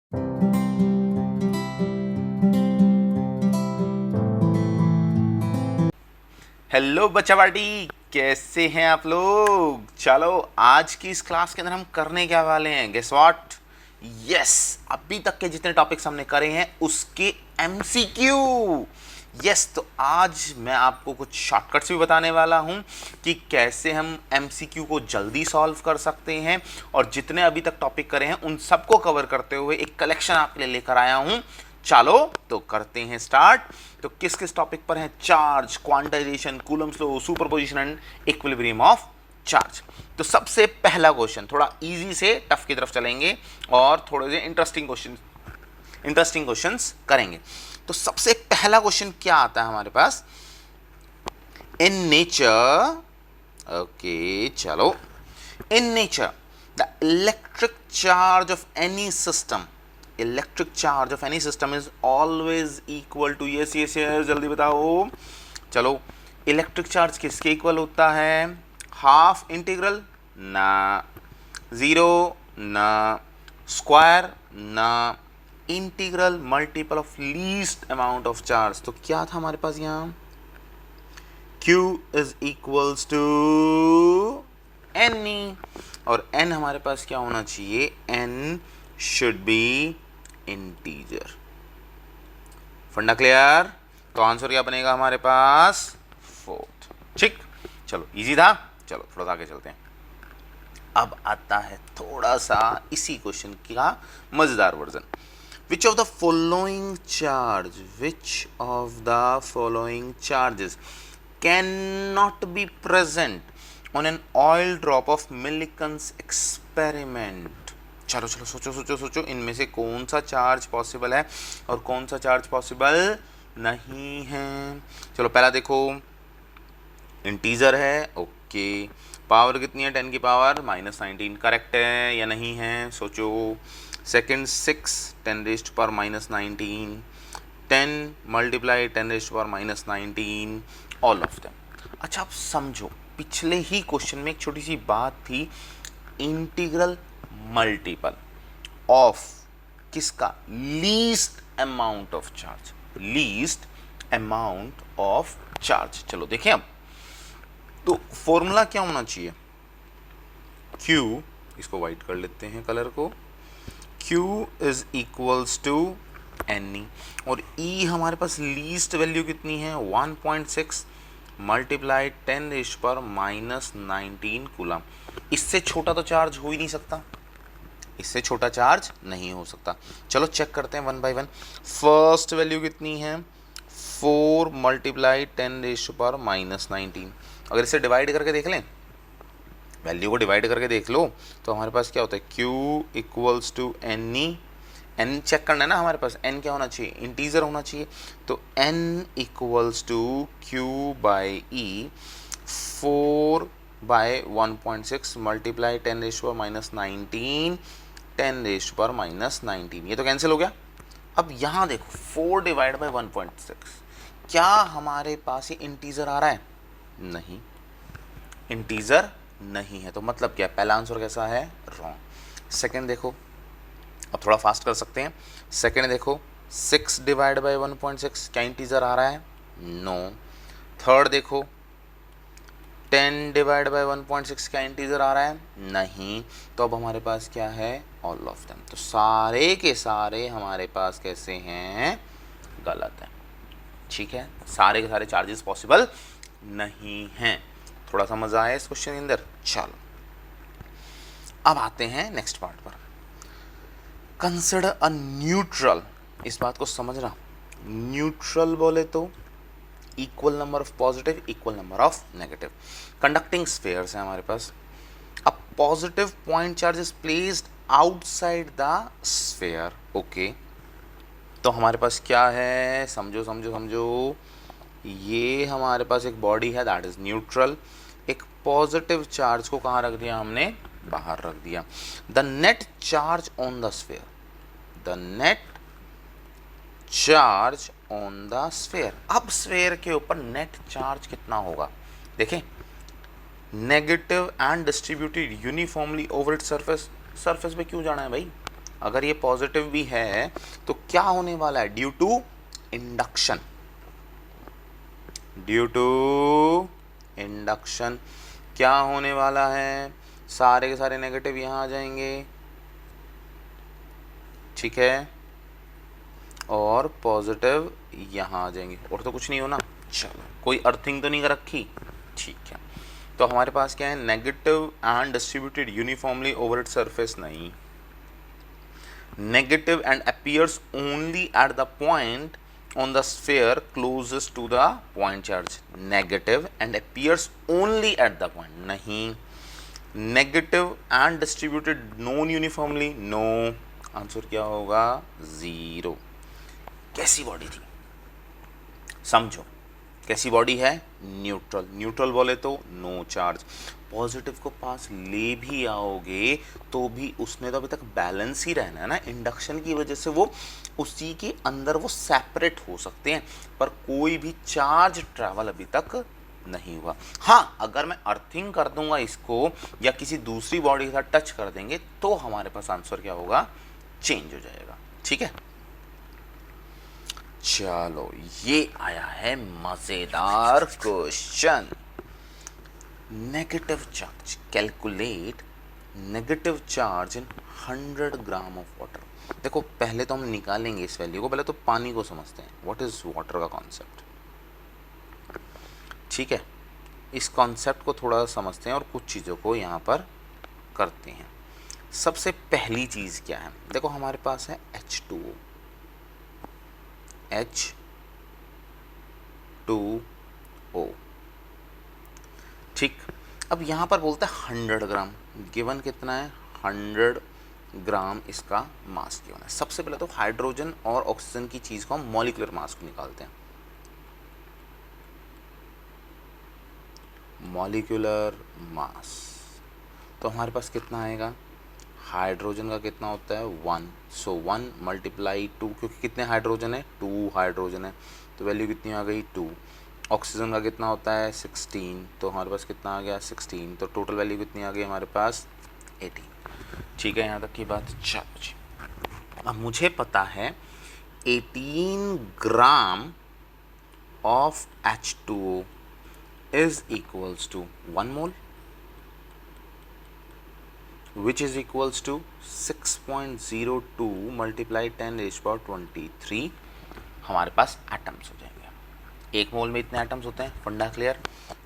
Hello बच्चा party, कैसे हैं आप लोग। चलो आज की इस क्लास के अंदर हम करने क्या वाले हैं, गेस व्हाट। यस, अभी तक के जितने टॉपिक्स हमने करे हैं उसके एमसीक्यू। यस, तो आज मैं आपको कुछ शॉर्टकट्स भी बताने वाला हूं कि कैसे हम एमसीक्यू को जल्दी सॉल्व कर सकते हैं, और जितने अभी तक टॉपिक करे हैं उन सबको कवर करते हुए एक कलेक्शन आपके लिए लेकर आया हूं। चलो तो करते हैं स्टार्ट। तो किस किस टॉपिक पर है, charge, quantization, Coulomb's law, superposition and equilibrium of charge. तो सबसे पहला क्वेश्चन, थोड़ा इजी से टफ की तरफ चलेंगे और थोड़े से इंटरेस्टिंग क्वेश्चंस करेंगे। तो सबसे पहला क्वेश्चन क्या आता है हमारे पास, इन नेचर, ओके चलो, in nature the electric charge of any system, electric charge of any system is always equal to, yes yes yes जल्दी बताओ। चलो, इलेक्ट्रिक चार्ज किसके इक्वल होता है, हाफ इंटीग्रल ना, जीरो ना, स्क्वायर ना, integral multiple of least amount of charge. तो क्या था हमारे पास यहां, Q is equals to n, और n हमारे पास क्या होना चाहिए, n शुड बी इंटीजर। फंडा क्लियर। तो आंसर क्या बनेगा हमारे पास, फोर्थ। ठीक, चलो इजी था। चलो थोड़ा सा आगे चलते हैं। अब आता है थोड़ा सा इसी क्वेश्चन का मजेदार version. Which of the following charges can not be present on an oil drop of Millikan's experiment. चलो चलो सोचो सोचो सोचो, इनमें से कौन सा चार्ज पॉसिबल है और कौन सा चार्ज पॉसिबल नहीं है। चलो पहला देखो, इंटीजर है, ओके, पावर कितनी है, 10 की पावर -19, करेक्ट है या नहीं है, सोचो। Second 6, 10⁻⁻19, 10 multiply 10⁻⁻19, all of them. अच्छा आप समझो, पिछले ही क्वेश्चन में एक छोटी सी बात थी, इंटीग्रल मल्टीपल ऑफ किसका, least amount of charge, least amount of charge. चलो देखें अब, तो फॉर्मूला क्या होना चाहिए, Q, इसको वाइट कर लेते हैं कलर को, Q is equals to N, और E हमारे पास लीस्ट वैल्यू कितनी है, 1.6 मल्टीप्लाई 10⁻⁻19 कूलम। इससे छोटा तो चार्ज हो ही नहीं सकता, इससे छोटा चार्ज नहीं हो सकता। चलो चेक करते हैं one by one. First value कितनी है, 4 मल्टीप्लाई 10⁻⁻19। अगर इसे डिवाइड करके देख लें, वैल्यू को डिवाइड करके देख लो, तो हमारे पास क्या होता है, Q equals to N, n check करना है ना हमारे पास, n क्या होना चाहिए, इंटीजर होना चाहिए। तो n equals to Q by E, 4 by 1.6 multiply 10⁻⁻19, 10⁻⁻19, ये तो कैंसिल हो गया। अब यहाँ देखो, 4 डिवाइड बाई 1.6, क्या हमारे पास ये इंटीजर आ रहा है, नहीं, इंटीजर नहीं है, तो मतलब क्या, पहला आंसर कैसा है, रॉन्ग। सेकंड देखो, अब थोड़ा फास्ट कर सकते हैं। सेकंड देखो, 6 डिवाइड बाई 1.6, क्या इंटीजर आ रहा है, नो। थर्ड देखो, 10 डिवाइड बाई 1.6, क्या इंटीजर आ रहा है, नहीं। तो अब हमारे पास क्या है, ऑल ऑफ देम। तो सारे के सारे हमारे पास कैसे हैं, गलत है। ठीक है, सारे के सारे चार्जेस पॉसिबल नहीं हैं। थोड़ा सा मजा आया इस क्वेश्चन के अंदर। चलो अब आते हैं नेक्स्ट पार्ट पर। कंसिडर अ न्यूट्रल, इस बात को समझना, न्यूट्रल बोले तो equal number of positive, equal number of negative conducting spheres है हमारे पास। A positive point charge is placed outside the sphere, okay. तो हमारे पास क्या है, समझो समझो समझो, ये हमारे पास एक बॉडी है, दैट इज न्यूट्रल। एक पॉजिटिव चार्ज को कहाँ रख दिया हमने, बाहर रख दिया। The net charge on the sphere, the net charge on the sphere. अब स्फीयर के ऊपर नेट चार्ज कितना होगा, देखें, negative end distributed uniformly over its surface. Surface पे क्यों जाना है भाई, अगर ये पॉजिटिव भी है तो क्या होने वाला है, due to induction, due to induction क्या होने वाला है, सारे के सारे नेगेटिव यहाँ आ जाएंगे, ठीक है, और पॉजिटिव यहाँ आ जाएंगे, और तो कुछ नहीं होना। चलो, कोई अर्थिंग तो नहीं कर रखी, ठीक है। तो हमारे पास क्या है, negative end distributed uniformly over it surface, नहीं, negative end appears only at the point on the sphere closest to the point charge, negative and appears only at the point, नहीं, negative and distributed non uniformly, no, answer क्या होगा, 0। कैसी body थी, समझो, कैसी body है, neutral, neutral बोले तो नो चार्ज, पॉजिटिव को पास ले भी आओगे तो भी उसने तो अभी तक बैलेंस ही रहना है ना, इंडक्शन की वजह से वो उसी के अंदर वो सेपरेट हो सकते हैं, पर कोई भी चार्ज ट्रैवल अभी तक नहीं हुआ। हाँ, अगर मैं अर्थिंग कर दूंगा इसको या किसी दूसरी बॉडी के साथ टच कर देंगे तो हमारे पास आंसर क्या होगा, चेंज हो जाएगा, ठीक है। चलो, ये आया है मजेदार question, negative charge, calculate negative charge in 100 gram of water. देखो, पहले तो हम निकालेंगे इस वैल्यू को, पहले तो पानी को समझते हैं, व्हाट इज वाटर का कॉन्सेप्ट, ठीक है। इस कॉन्सेप्ट को थोड़ा समझते हैं और कुछ चीज़ों को यहाँ पर करते हैं। सबसे पहली चीज़ क्या है, देखो हमारे पास है H2O, H2O, ठीक। अब यहाँ पर बोलता है 100 ग्राम, गिवन कितना है, 100 ग्राम इसका मास गिवन है। सबसे पहले तो हाइड्रोजन और ऑक्सीजन की चीज़ को हम मॉलिक्यूलर मास को निकालते हैं, मॉलिक्यूलर मास, तो हमारे पास कितना आएगा, हाइड्रोजन का कितना होता है 1, सो 1 मल्टीप्लाई 2, क्योंकि कितने हाइड्रोजन है, 2 हाइड्रोजन है, तो वैल्यू कितनी आ गई 2। ऑक्सीजन का कितना होता है 16, तो हमारे पास कितना आ गया 16, तो टोटल वैल्यू कितनी आ गई हमारे पास 18, ठीक है, यहाँ तक की बात। चलो जी, अब मुझे पता है 18 gram of H2O is equals to 1 mole, which is equals to 6.02 multiply 10 raised power 23, हमारे पास एटम्स हो जाएंगे। एक मोल में इतने एटम्स होते हैं, फंडा क्लियर।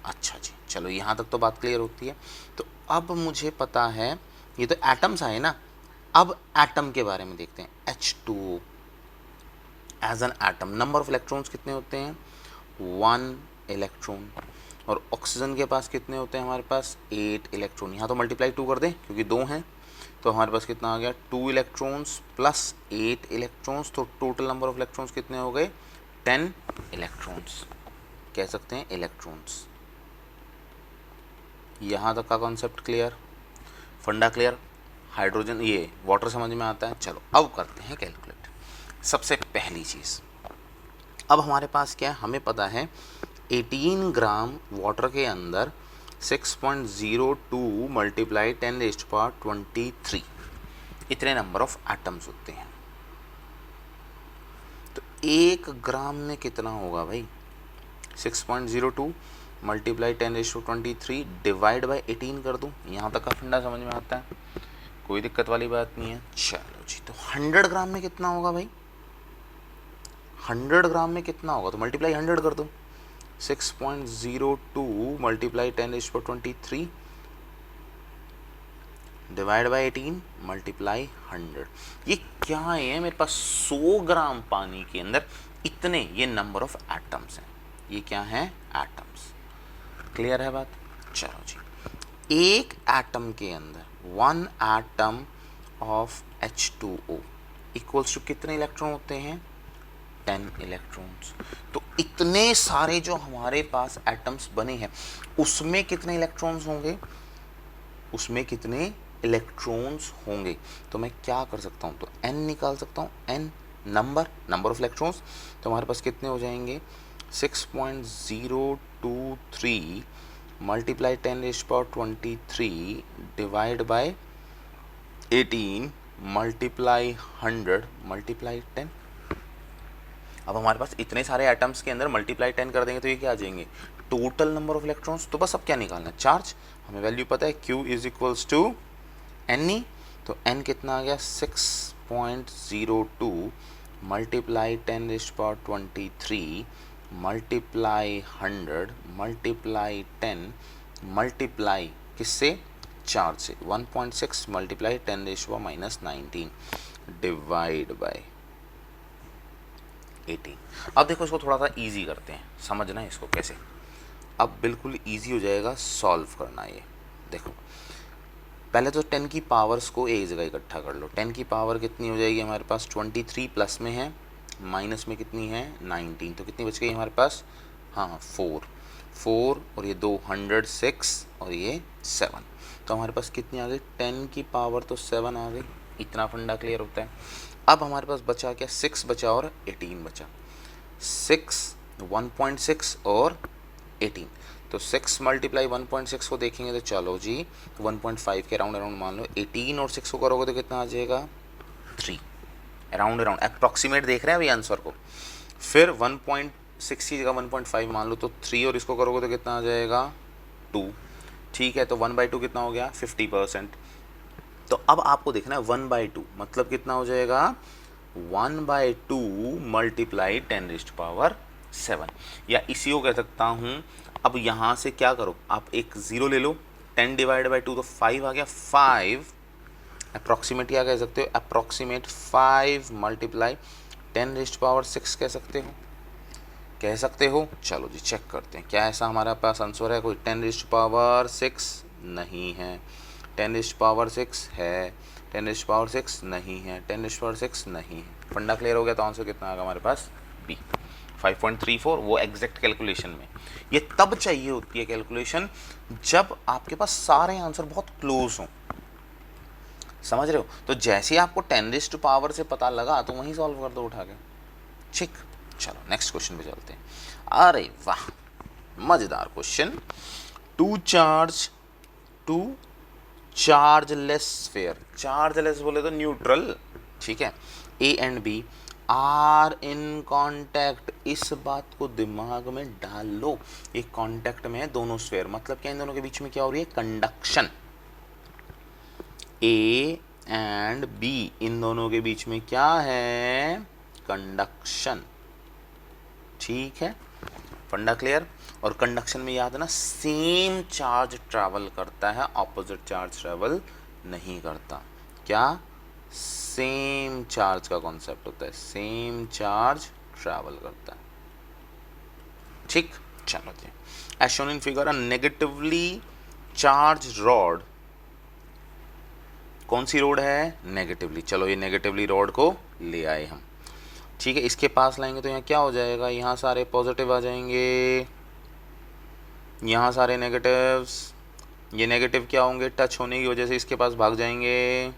अच्छा जी, चलो यहाँ तक तो बात क्लियर होती है। तो अब मुझे पता है, ये तो एटम्स आए ना, अब एटम के बारे में देखते हैं। H2O as an atom, number of electrons कितने होते हैं, 1 इलेक्ट्रॉन, और ऑक्सीजन के पास कितने होते हैं हमारे पास 8 इलेक्ट्रॉन, यहाँ तो मल्टीप्लाई 2 कर दें क्योंकि 2 हैं, तो हमारे पास कितना आ गया 2 इलेक्ट्रॉन्स प्लस 8 इलेक्ट्रॉन्स, तो टोटल नंबर ऑफ इलेक्ट्रॉन्स कितने हो गए 10 इलेक्ट्रॉन्स, कह सकते हैं इलेक्ट्रॉन्स। यहाँ तक का कॉन्सेप्ट क्लियर, फंडा क्लियर, हाइड्रोजन ये वाटर समझ में आता है। चलो अब करते हैं कैलकुलेट। सबसे पहली चीज़, अब हमारे पास क्या है, हमें पता है 18 ग्राम वाटर के अंदर 6.02 मल्टीप्लाई 10 रेज़्ड पावर 23 इतने नंबर ऑफ एटम्स होते हैं। तो 1 ग्राम में कितना होगा भाई, 6.02 multiply 10 raised to 23 divide by 18 कर दूँ, यहाँ तक का फंडा समझ में आता है, कोई दिक्कत वाली बात नहीं है। चलो जी, तो 100 ग्राम में कितना होगा भाई, 100 ग्राम में कितना होगा, तो मल्टीप्लाई 100 कर दो, 6.02 multiply 10 raised to 23 divide by 18 multiply 100। ये क्या है, मेरे पास 100 ग्राम पानी के अंदर इतने ये नंबर ऑफ एटम्स हैं, ये क्या हैं एटम्स, क्लियर है बात। चलो जी, एक एटम के अंदर 1 atom of H2O equals to कितने इलेक्ट्रॉन होते हैं 10 इलेक्ट्रॉन्स। तो इतने सारे जो हमारे पास एटम्स बने हैं उसमें कितने इलेक्ट्रॉन्स होंगे, उसमें कितने इलेक्ट्रॉन्स होंगे, तो मैं क्या कर सकता हूँ, तो n निकाल सकता हूँ, n नंबर ऑफ इलेक्ट्रॉन्स, तो हमारे पास कितने हो जाएंगे 6.023 multiply 10 raised power 23 divide by 18 multiply 100 multiply 10। अब हमारे पास इतने सारे एटम्स के अंदर मल्टीप्लाई 10 कर देंगे तो ये क्या आ जाएंगे, टोटल नंबर ऑफ इलेक्ट्रॉन्स। तो बस अब क्या निकालना है, चार्ज। हमें वैल्यू पता है Q is equals to n. तो n कितना आ गया, 6.02 मल्टीप्लाई 10⁻23 मल्टीप्लाई 100 मल्टीप्लाई 10 मल्टीप्लाई किससे, चार्ज से, 1.6 मल्टीप्लाई 10⁻−19 डिवाइड बाय 18। अब देखो इसको थोड़ा सा इजी करते हैं, समझना है इसको कैसे। अब बिल्कुल इजी हो जाएगा सॉल्व करना ये। देखो पहले तो 10 की पावर्स को एक जगह इकट्ठा कर लो। 10 की पावर कितनी हो जाएगी हमारे पास, 23 प्लस में है, माइनस में कितनी है 19, तो कितनी बच गई हमारे पास, हाँ 4 और ये 2 106 और ये 7। तो हमारे पास कितनी आ गई, 10 की पावर तो 7 आ गई। इतना फंडा क्लियर होता है। अब हमारे पास बचा क्या, 6 बचा और 18 बचा। 6 1.6 और 18, तो 6 मल्टीप्लाई 1.6 को देखेंगे तो चलो जी 1.5 के अराउंड मान लो। 18 और 6 को करोगे तो कितना आ जाएगा, 3। अराउंड अप्रॉक्सीमेट देख रहे हैं अभी आंसर को। फिर 1.6 की जगह 1.5 मान लो, तो 3 और इसको करोगे तो कितना आ जाएगा, 2। ठीक है, तो 1/2 कितना हो गया, 50%। तो अब आपको देखना है 1/2 मतलब कितना हो जाएगा, 1/2 मल्टीप्लाई 10⁻7, या इसी को कह सकता हूँ। अब यहाँ से क्या करो, आप एक ज़ीरो ले लो, 10 डिवाइड बाई 2 तो 5 आ गया। 5 अप्रॉक्सीमेट क्या कह सकते हो, अप्रॉक्सीमेट 5 मल्टीप्लाई 10⁻6 कह सकते हो। चलो जी चेक करते हैं क्या ऐसा हमारे पास आंसर है, कोई 10⁻6 नहीं है, 10⁻6 है, 10⁻6 नहीं है, 10⁻6 नहीं है। फंडा क्लियर हो गया, तो आंसर कितना आएगा हमारे पास, बी 5.34। वो एग्जैक्ट कैलकुलेशन में, ये तब चाहिए होती है कैलकुलेशन जब आपके पास सारे आंसर बहुत क्लोज हों, समझ रहे हो। तो जैसे ही आपको 10⁻⁴ से पता लगा तो वहीं सॉल्व कर दो उठा के, ठीक। चलो नेक्स्ट क्वेश्चन पे चलते हैं। अरे वाह, मजेदार question. Two chargeless sphere, chargeless बोले तो न्यूट्रल, ठीक है। A and B are in contact, इस बात को दिमाग में डाल लो। एक कांटेक्ट में है दोनों स्फीयर, मतलब क्या इन दोनों के बीच में क्या हो रही है, conduction. A and be in दोनों के बीच में क्या है, कंडक्शन, ठीक है। फंडा क्लियर। और कंडक्शन में याद है ना, सेम चार्ज ट्रैवल करता है, ऑपोजिट चार्ज ट्रैवल नहीं करता। क्या, सेम चार्ज का कॉन्सेप्ट होता है, सेम चार्ज ट्रैवल करता है, ठीक। चलो जी, as shown in figure a negatively charged rod, कौन सी रोड है, नेगेटिवली। चलो ये नेगेटिवली रॉड को ले आए हम, ठीक है। इसके पास लाएंगे तो यहाँ क्या हो जाएगा, यहाँ सारे पॉजिटिव आ जाएंगे, यहाँ सारे नेगेटिव्स, ये नेगेटिव क्या होंगे, टच होने की वजह से इसके पास भाग जाएंगे।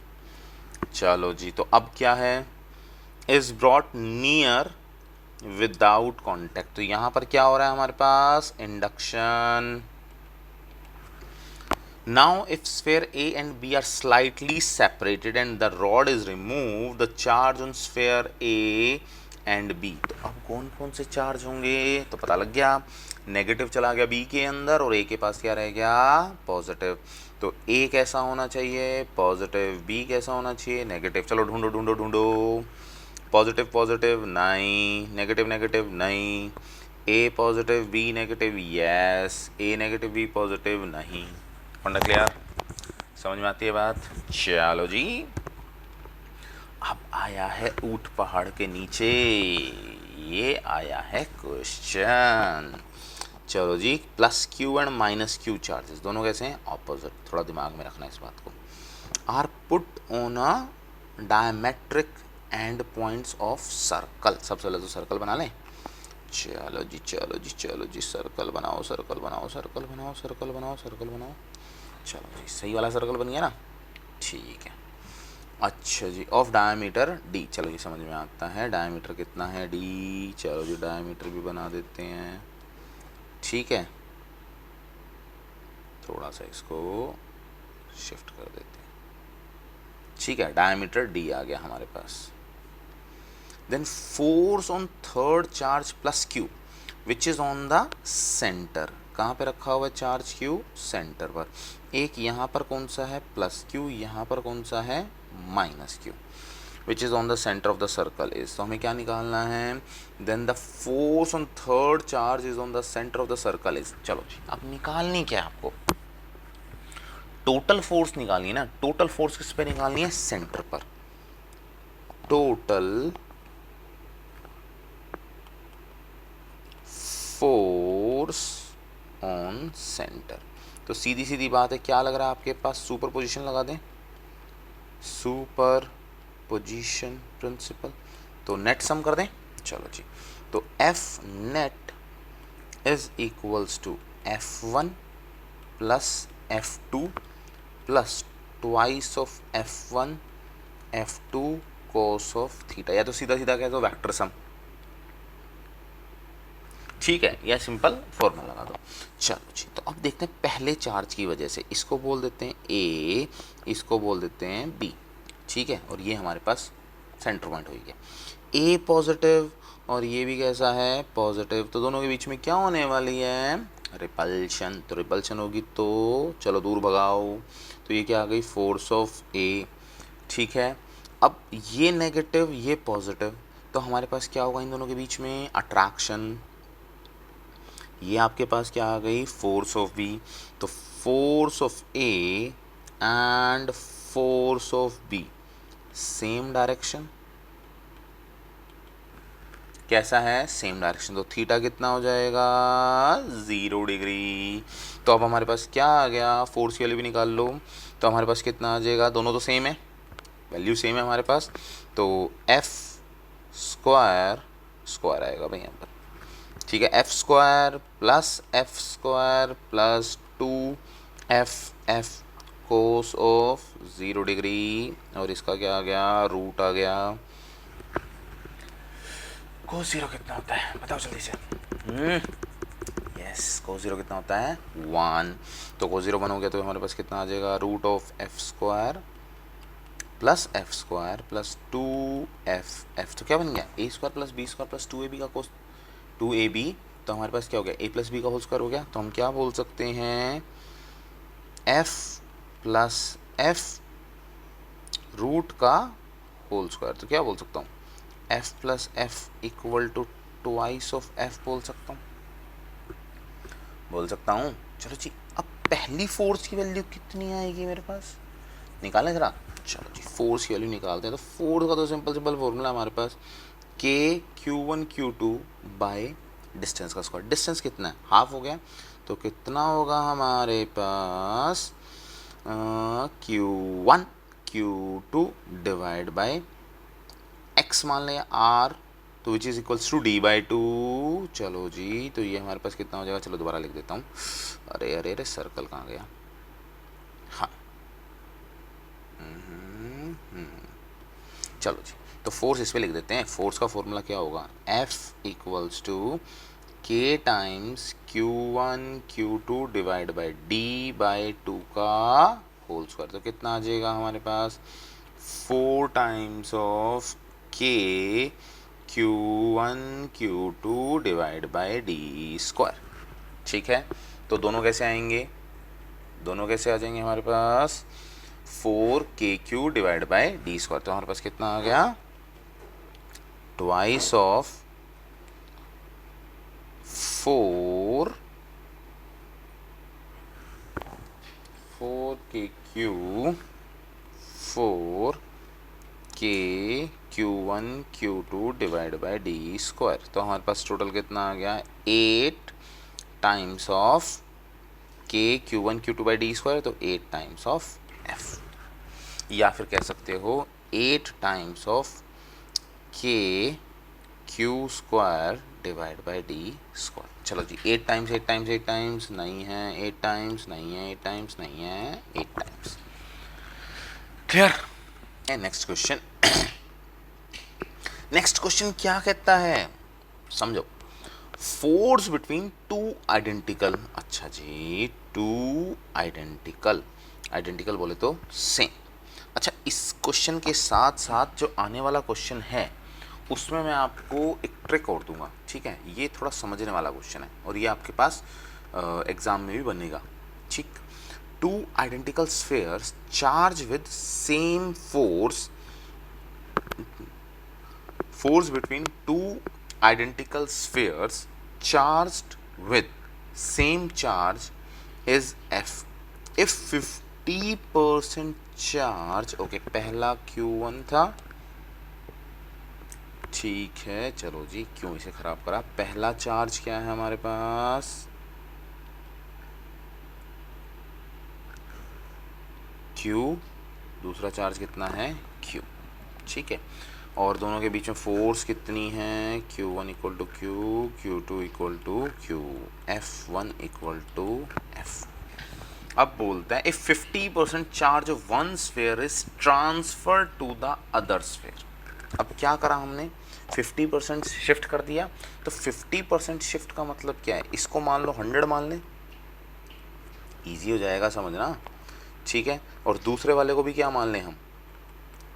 चलो जी, तो अब क्या है, is brought near without contact, तो यहाँ पर क्या हो रहा है हमारे पास, induction. Now if sphere A and B are slightly separated and the rod is removed, the charge on sphere A and B, तो अब कौन कौन से चार्ज होंगे, तो पता लग गया, नेगेटिव चला गया B के अंदर और A के पास क्या रह गया, पॉजिटिव। तो A कैसा होना चाहिए, पॉजिटिव, B कैसा होना चाहिए, नेगेटिव। चलो ढूंढो ढूंढो ढूंढो, पॉजिटिव पॉजिटिव नहीं, नेगेटिव नेगेटिव नहीं, A positive B negative, yes, A negative B positive नहीं। फंडा क्लियर, समझ में आती है बात। चलो जी, अब आया है ऊंट पहाड़ के नीचे, ये आया है क्वेश्चन। चलो जी, plus q and minus q charges दोनों कैसे हैं, ऑपोजिट, थोड़ा दिमाग में रखना इस बात को। Are put on a diametric end points of circle, सबसे पहले तो सर्कल बना लें। चलो जी चलो जी चलो जी, सर्कल बनाओ सर्कल बनाओ सर्कल बनाओ सर्कल बनाओ सर्कल बनाओ। चलो जी, सही वाला सर्कल बन गया ना, ठीक है। अच्छा जी, ऑफ डायमीटर डी, चलो ये समझ में आता है, डायमीटर कितना है, डी। चलो जी, डायमीटर भी बना देते हैं, ठीक है। थोड़ा सा इसको शिफ्ट कर देते हैं, ठीक है, डायमीटर d आ गया हमारे पास। Then force on third charge plus q which is on the centre. कहाँ पे रखा हुआ है चार्ज q? सेंटर पर। एक यहाँ पर कौन सा है प्लस q, यहाँ पर कौन सा है minus q, which is on the centre of the circle is. तो हमें क्या निकालना है? Then the force on third charge is on the centre of the circle is. चलो जी, अब निकालनी क्या है आपको? टोटल फोर्स निकालनी है ना। टोटल फोर्स किस पे निकालनी है? सेंटर पर। Total force on centre. तो सीधी सीधी बात है, क्या लग रहा है आपके पास? सुपर पोजिशन लगा दें, सुपर पोजिशन प्रिंसिपल। तो नेट सम कर दें। चलो जी, तो F net is equals to F1 plus F2 plus twice of F1 F2 cos of theta, या तो सीधा सीधा कह दो वेक्टर सम। ठीक है, या सिंपल फॉर्मूला लगा दो। चलो जी, तो अब देखते हैं पहले चार्ज की वजह से, इसको बोल देते हैं ए, इसको बोल देते हैं बी। ठीक है, और ये हमारे पास सेंटर पॉइंट हो गया। ए पॉजिटिव और ये भी कैसा है? पॉजिटिव। तो दोनों के बीच में क्या होने वाली है? रिपल्शन। तो रिपल्शन होगी तो चलो दूर भगाओ। तो ये क्या आ गई? फोर्स ऑफ ए। ठीक है, अब ये नेगेटिव ये पॉजिटिव, तो हमारे पास क्या होगा इन दोनों के बीच में? अट्रैक्शन। ये आपके पास क्या आ गई? Force of B. तो force of A and force of B same direction. कैसा है? Same direction. तो थीटा कितना हो जाएगा? 0 डिग्री। तो अब हमारे पास क्या आ गया? फोर्स की वैल्यू भी निकाल लो। तो हमारे पास कितना आ जाएगा? दोनों तो सेम है, वैल्यू सेम है हमारे पास। तो एफ स्क्वायर स्क्वायर आएगा भाई यहाँ पर। ठीक है, F square plus 2f cos of 0 degree, और इसका क्या आ गया? रूट आ गया। कोस 0 कितना होता है बताओ जल्दी से। यस, कोस 0 कितना होता है? 1। तो कोस 0 1 हो गया, तो हमारे पास कितना आ जाएगा? Root of F square plus 2f। तो क्या बन गया? A square plus B square plus 2ab का कोस 2ab। तो हमारे पास क्या हो गया? a प्लस बी का होल स्क्वायर हो गया। तो हम क्या बोल सकते हैं? f प्लस एफ रूट का होल स्क्वायर। तो क्या बोल सकता हूँ? f plus F equal to twice of f बोल सकता हूँ। चलो जी, अब पहली फोर्स की वैल्यू कितनी आएगी मेरे पास? निकालें जरा। चलो जी, फोर्स की वैल्यू निकालते हैं। तो फोर्स का तो सिंपल फॉर्मूला हमारे पास k q1 q2 by distance का स्क्वायर। डिस्टेंस कितना है? हाफ हो गया। तो कितना होगा हमारे पास? q1 q2 divide bye x मान लें r, तो विच इज इक्वल्स टू d/2। चलो जी, तो ये हमारे पास कितना हो जाएगा? चलो दोबारा लिख देता हूँ। अरे अरे अरे, सर्कल कहाँ गया? हाँ, चलो जी, तो फोर्स इस पे लिख देते हैं। फोर्स का फॉर्मूला क्या होगा? F equals to k times q1 q2 divide by d/2 का होल स्क्वायर। तो कितना आ जाएगा हमारे पास? 4 times of k q1 q2 divide by d square. ठीक है, तो दोनों कैसे आएंगे? दोनों कैसे आ जाएंगे हमारे पास? 4kq divide by D square. तो हमारे पास कितना आ गया? Twice of 4kq1 q2 divide by D square. तो हमारे पास टोटल कितना आ गया? 8 times of k q1 q2 by D square, तो 8 टाइम्स ऑफ f। या फिर कह सकते हो 8 times of k q square divide by D square. चलो जी, 8 टाइम्स 8 टाइम्स 8 टाइम्स नहीं है, 8 टाइम्स नहीं है, 8 टाइम्स नहीं है, 8 times. Clear? And next question. Next question क्या कहता है? समझो, फोर्स बिटवीन टू आइडेंटिकल। अच्छा जी, टू आइडेंटिकल बोले तो सेम। अच्छा, इस क्वेश्चन के साथ साथ जो आने वाला क्वेश्चन है उसमें मैं आपको एक ट्रिक और दूंगा, ठीक है। ये थोड़ा समझने वाला क्वेश्चन है और ये आपके पास एग्जाम में भी बनेगा, ठीक। Two identical spheres charge with same force between two identical spheres charged with same charge is F. If 50% charge, okay पहला Q1 था, ठीक है। चलो जी, क्यों इसे खराब करा। पहला चार्ज क्या है हमारे पास, Q, दूसरा चार्ज कितना है Q, ठीक है। और दोनों के बीच में फोर्स कितनी है, Q1 equal to Q, Q2 equal to Q, F1 equal to F। अब बोलता है if 50% charge of one sphere is transfer to the other sphere. अब क्या करा हमने, 50% शिफ्ट कर दिया। तो 50% शिफ्ट का मतलब क्या है, इसको मान लो 100 मान लें, ईजी हो जाएगा समझना, ठीक है। और दूसरे वाले को भी क्या मान लें हम,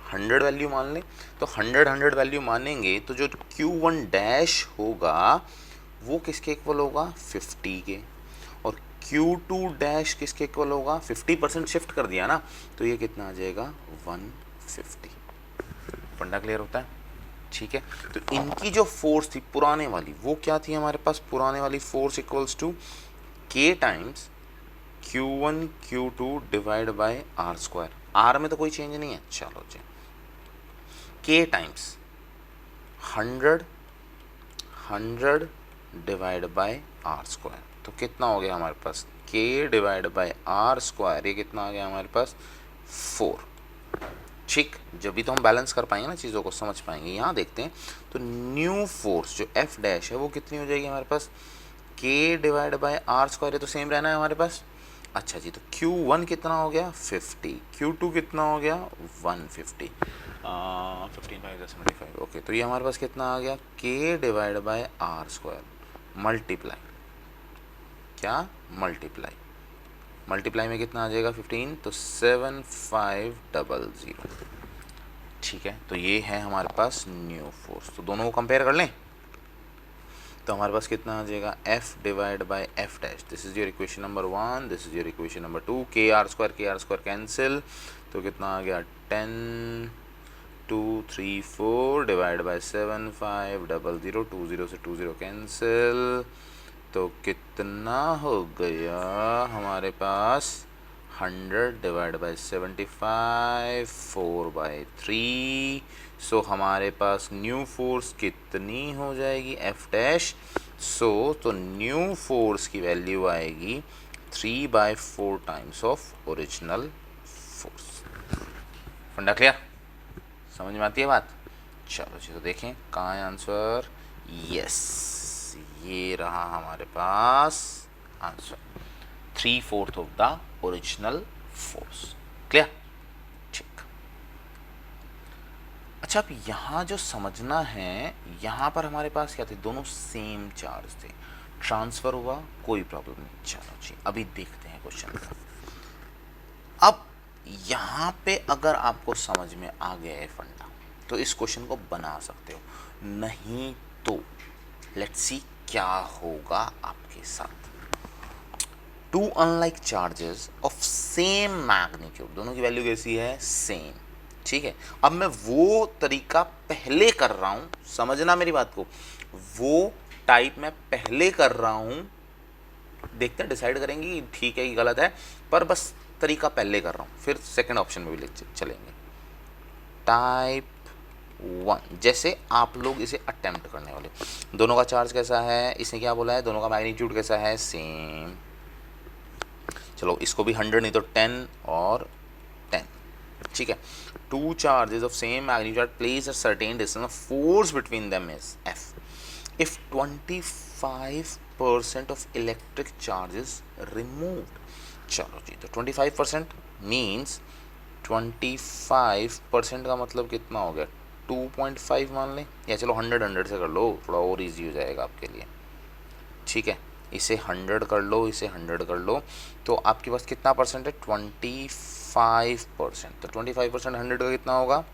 100 वैल्यू मान लें। तो 100 वैल्यू मानेंगे तो जो Q1 डैश होगा वो किसके इक्वल होगा, 50 के। और Q2 डैश किसके इक्वल होगा, 50% शिफ्ट कर दिया ना, तो ये कितना आ जाएगा 150। फंडा क्लियर होता है, ठीक है। तो इनकी जो फोर्स थी पुराने वाली, वो क्या थी हमारे पास, पुराने वाली force equals to K times Q1 Q2 divide by R square. R में तो कोई चेंज नहीं है, चलो जी, K times 100 divide by R square. तो कितना हो गया हमारे पास, K divide by R square, ये कितना आ गया हमारे पास 4, ठीक। जब भी तो हम बैलेंस कर पाएंगे ना, चीज़ों को समझ पाएंगे। यहाँ देखते हैं तो न्यू फोर्स जो F डैश है वो कितनी हो जाएगी हमारे पास, K divide by R square, ये तो सेम रहना है हमारे पास। अच्छा जी, तो Q1 कितना हो गया 50, Q2 कितना हो गया 150, 15 5 10 25, ओके। तो ये हमारे पास कितना आ गया, K divide by R square multiply, क्या मल्टीप्लाई में कितना आ जाएगा 15, तो 7500, ठीक है। तो ये है हमारे पास न्यू फोर्स। तो दोनों को कंपेयर कर लें तो हमारे पास कितना आ जाएगा, F divide bye F dash. This is your equation number 1, this is your equation number 2। के आर स्क्वायर कैंसिल, तो कितना आ गया 10 2 3 4 डिवाइड बाय 7500, 20 से 20 कैंसिल, तो कितना हो गया हमारे पास 100 डिवाइड बाई 75, 4/3। सो हमारे पास न्यू फोर्स कितनी हो जाएगी, F डैश। सो तो न्यू फोर्स की वैल्यू आएगी 3/4 टाइम्स ऑफ ओरिजिनल फोर्स। फंडा क्लियर, समझ में आती है बात। चलो जी, तो देखें कहाँ है आंसर, यस ये रहा हमारे पास answer, 3/4 of the original force. Clear, ठीक। अच्छा, अब यहां जो समझना है, यहां पर हमारे पास क्या थे, दोनों सेम चार्ज थे, ट्रांसफर हुआ कोई प्रॉब्लम नहीं। चलो जी, अभी देखते हैं क्वेश्चन का। अब यहां पे अगर आपको समझ में आ गया है फंडा, तो इस क्वेश्चन को बना सकते हो, नहीं तो लेट्स सी क्या होगा आपके साथ। Two unlike charges of same magnitude, दोनों की वैल्यू कैसी है, सेम, ठीक है। अब मैं वो तरीका पहले कर रहा हूं, समझना मेरी बात को, वो टाइप मैं पहले कर रहा हूं, देखते हैं डिसाइड करेंगे कि ठीक है कि गलत है, पर बस तरीका पहले कर रहा हूं, फिर सेकंड ऑप्शन में भी ले चलेंगे। टाइप 1, जैसे आप लोग इसे अटेम्प्ट करने वाले, दोनों का चार्ज कैसा है, इसने क्या बोला है, दोनों का मैग्नीट्यूड कैसा है, सेम। चलो इसको भी 100 नहीं तो 10 और 10, ठीक है। Two charges of same magnitude place a certain distance, force between them is F। If 25% of electric charges removed, चलो जी, तो 25% मीन्स 25% का मतलब कितना हो गया, 2.5 मान लें, या चलो 100 से कर लो, थोड़ा और इजी हो जाएगा आपके लिए, ठीक है। इसे 100 कर लो, इसे 100 कर लो, तो आपके पास कितना परसेंट है, 25%। तो 25% 100 का कितना होगा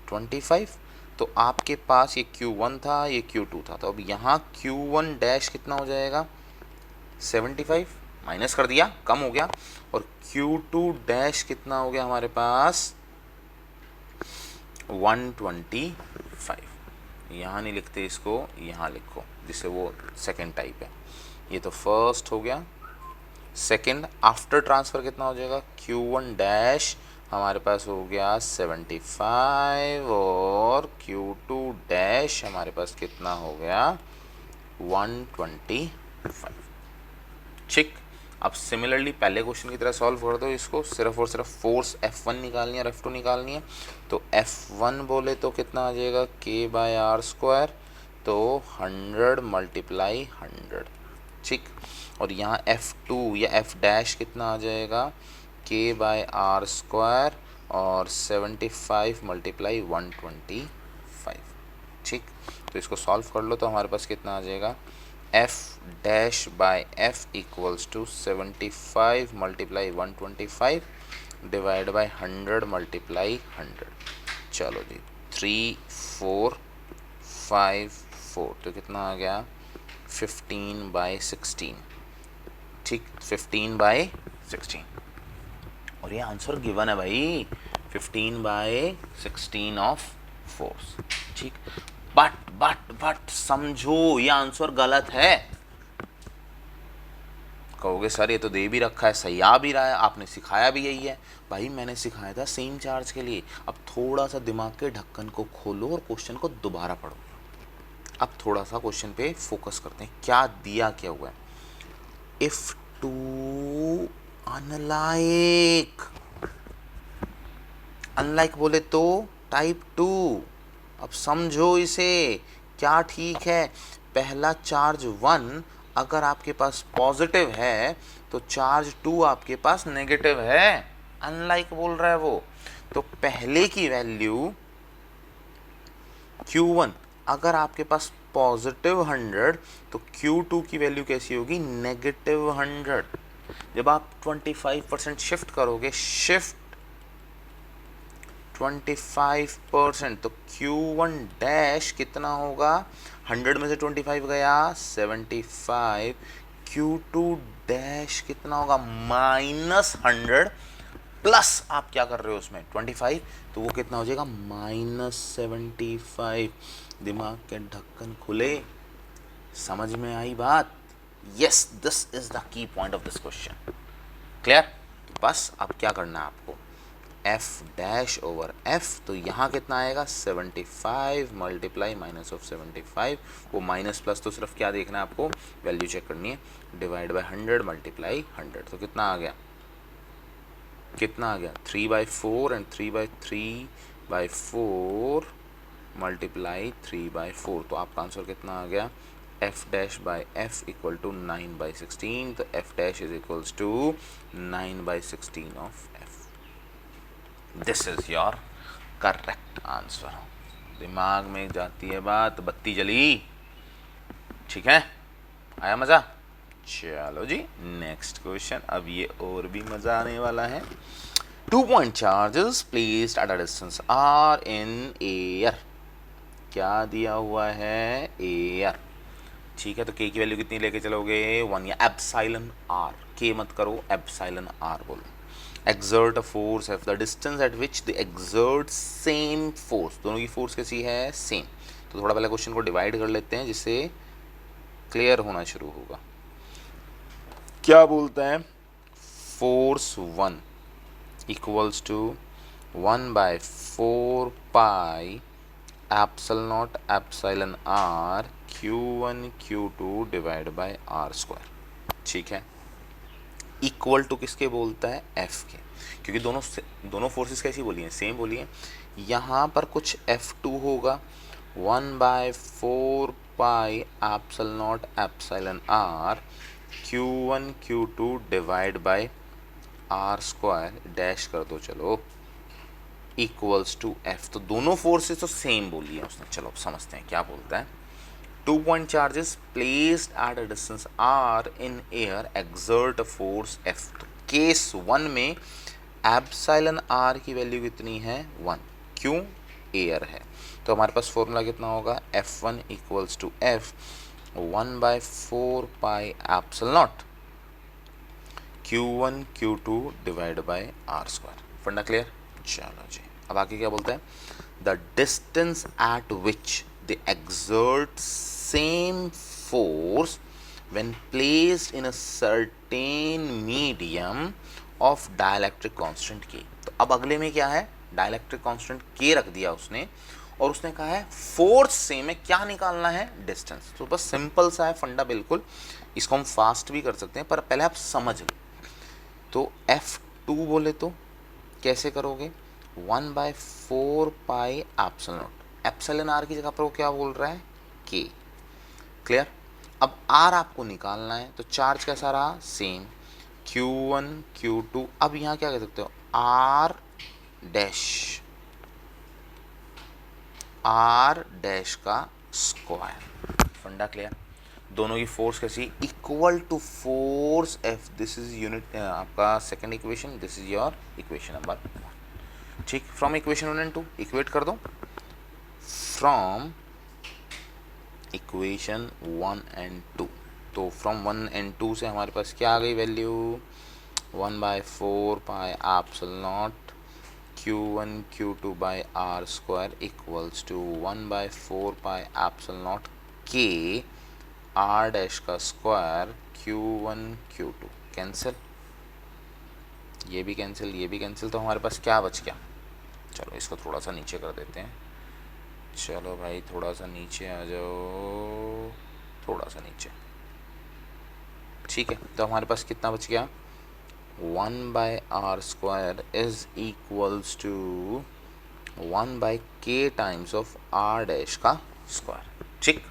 25। तो आपके पास ये Q1 था, ये Q2 था, तो अब यहाँ Q1 डैश कितना हो जाएगा 75, माइनस कर दिया, कम हो गया। और Q2 डैश कितना हो गया हमारे पास 125। यहाँ नहीं लिखते इसको, यहाँ लिखो, जिससे वो सेकेंड टाइप है। ये तो फर्स्ट हो गया। सेकेंड आफ्टर ट्रांसफ़र कितना हो जाएगा Q1 डैश हमारे पास हो गया 75 और Q2 डैश हमारे पास कितना हो गया 125। ठीक, अब सिमिलरली पहले क्वेश्चन की तरह सॉल्व कर दो इसको, सिर्फ और सिर्फ फोर्स F1 निकालनी है और F2 निकालनी है। तो F1 बोले तो कितना आ जाएगा K/r², तो 100 मल्टीप्लाई 100। ठीक, और यहाँ F2 या F डैश कितना आ जाएगा K/r² और 75 मल्टीप्लाई 125। ठीक, तो इसको सॉल्व कर लो तो हमारे पास कितना आ जाएगा F dash by F equals to 75 multiply 125 divide by 100 multiply 100। चलो जी 3 4 5 4, तो कितना आ गया 15/16। ठीक, 15/16, और ये आंसर गिवन है भाई 15/16 ऑफ फोर्स। ठीक, बट समझो ये आंसर गलत है। कहोगे सर ये तो दे भी रखा है, सही आ भी रहा है, आपने सिखाया भी यही है। भाई मैंने सिखाया था सेम चार्ज के लिए। अब थोड़ा सा दिमाग के ढक्कन को खोलो और क्वेश्चन को दोबारा पढ़ो। अब थोड़ा सा क्वेश्चन पे फोकस करते हैं, क्या दिया क्या हुआ है। इफ टू अनलाइक, अनलाइक बोले तो टाइप 2। अब समझो इसे, क्या ठीक है, पहला चार्ज 1 अगर आपके पास पॉजिटिव है तो चार्ज 2 आपके पास नेगेटिव है, अनलाइक बोल रहा है वो। तो पहले की वैल्यू Q1 अगर आपके पास पॉजिटिव 100 तो Q2 की वैल्यू कैसी होगी नेगेटिव 100। जब आप 25% शिफ्ट करोगे, शिफ्ट 25%, तो Q1 डैश कितना होगा 100 में से 25 गया 75। Q2 डैश कितना होगा -100 प्लस आप क्या कर रहे हो उसमें 25, तो वो कितना हो जाएगा -75। दिमाग के ढक्कन खुले, समझ में आई बात। Yes, this is the key point of this question. Clear. बस अब क्या करना है आपको, F डैश ओवर F, तो यहाँ कितना आएगा 75 मल्टीप्लाई -75, वो माइनस प्लस तो सिर्फ क्या देखना है आपको, वैल्यू चेक करनी है, डिवाइड बाय 100 मल्टीप्लाई 100, तो कितना आ गया 3/4 एंड 3/3/4 मल्टीप्लाई 3/4, तो आपका आंसर कितना आ गया F dash by F equal to 9/16। तो F dash is equals to 9/16 of F। This is your correct answer. दिमाग में जाती है बात, बत्ती जली, ठीक है, आया मजा। चलो जी नेक्स्ट क्वेश्चन, अब ये और भी मजा आने वाला है। 2 point charges placed at a distance r in air, क्या दिया हुआ है एयर। ठीक है, तो k की वैल्यू कितनी लेके चलोगे 1, या एप्सिलॉन r, k मत करो एप्सिलॉन r बोलो। exert a force f, the distance at which they exert same force, दोनों की फोर्स कैसी है सेम। तो थोड़ा पहले क्वेश्चन को डिवाइड कर लेते हैं जिससे क्लियर होना शुरू होगा। क्या बोलता है, force 1 equals to 1/4 pi epsilon epsilon r Q1 Q2 divide by r²। ठीक है, इक्वल टू किसके बोलता है F के, क्योंकि दोनों फोर्सेस कैसी बोली हैं सेम बोली हैं। यहाँ पर कुछ F2 होगा 1/4 pi epsilon epsilon r Q1 Q2 divide by r² dash कर दो, चलो इक्वल्स टू F। तो दोनों फोर्सेस तो सेम बोली है उसने। चलो समझते हैं क्या बोलता है। 2 point charges placed at a distance r in air exert a force F। तो केस 1 में एप्सिलॉन आर की वैल्यू कितनी है 1, क्यों, एयर है। तो हमारे पास फॉर्मूला कितना होगा, F1 equals to F 1/4 pi epsilon naught Q1 Q2 divide by R square. फंडा क्लियर। चलो जी, अब आगे क्या बोलते हैं, the distance at which they exert same force when placed in a certain medium of dielectric constant K। तो अब अगले में क्या है, डाइलेक्ट्रिक कांस्टेंट K रख दिया उसने, और उसने कहा है फोर्स से में क्या निकालना है, डिस्टेंस। तो बस सिंपल सा है फंडा, बिल्कुल इसको हम फास्ट भी कर सकते हैं, पर पहले आप समझ लो। तो F2 बोले तो कैसे करोगे, 1/4 pi epsilon naught, epsilon R की जगह पर वो क्या बोल रहा है, K। क्लियर। अब R आपको निकालना है, तो चार्ज कैसा रहा, सेम, Q1 Q2। अब यहाँ क्या कह सकते हो, R डैश का स्क्वायर। फंडा क्लियर। दोनों की फोर्स कैसी, equal to force F। This is unit आपका second equation, this is your equation number 1। ठीक, फ्रॉम इक्वेशन 1 एंड 2 इक्वेट कर दो। फ्रॉम इक्वेशन 1 एंड 2, तो फ्रॉम 1 एंड 2 से हमारे पास क्या आ गई value, 1/4 pi epsilon naught Q1 Q2 by R square equals to 1/4 pi epsilon naught K R dash का स्क्वायर Q1 Q2। कैंसिल, ये भी कैंसिल, ये भी कैंसिल, तो हमारे पास क्या बच गया, चलो इसको थोड़ा सा नीचे कर देते हैं। चलो भाई थोड़ा सा नीचे आ जाओ, थोड़ा सा नीचे, ठीक है। तो हमारे पास कितना बच गया, 1/r square is equals to 1/k times of r dash का स्क्वायर। ठीक,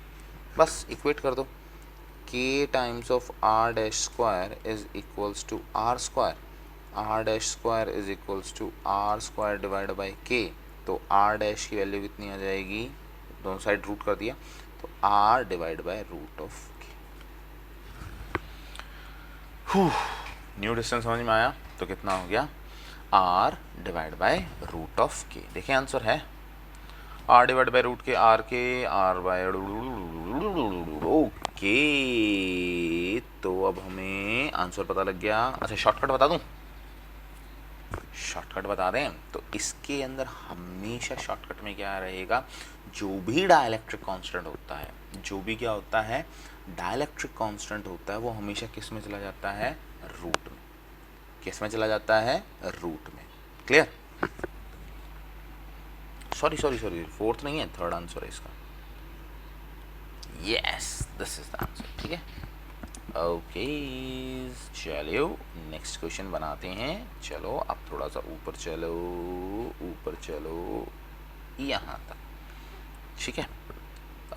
बस इक्वेट कर दो, k times of r dash square is equals to r square, r dash square is equals to r square divide by k। तो r dash की value कितनी आ जाएगी, दोनों साइड रूट कर दिया, तो r divide by root of k। New distance समझ में आया, तो कितना हो गया, r divide by root of k। देखिए आंसर है r divide by root K, r के r बाय ओके। तो अब हमें आंसर पता लग गया। अच्छा शॉर्टकट बता दूं, शॉर्टकट बता दें, तो इसके अंदर हमेशा शॉर्टकट में क्या रहेगा, जो भी डाइलेक्ट्रिक कांस्टेंट होता है, जो भी क्या होता है, डाइलेक्ट्रिक कांस्टेंट होता है, वो हमेशा किस में चला जाता है, रूट में। किस में चला जाता है, रूट में। Clear. Sorry sorry sorry, fourth नहीं है, थर्ड आंसर है इसका। Yes, this is the answer. ठीक है, ओके चलो नेक्स्ट क्वेश्चन बनाते हैं। चलो अब थोड़ा सा ऊपर चलो, ऊपर चलो यहाँ तक, ठीक है।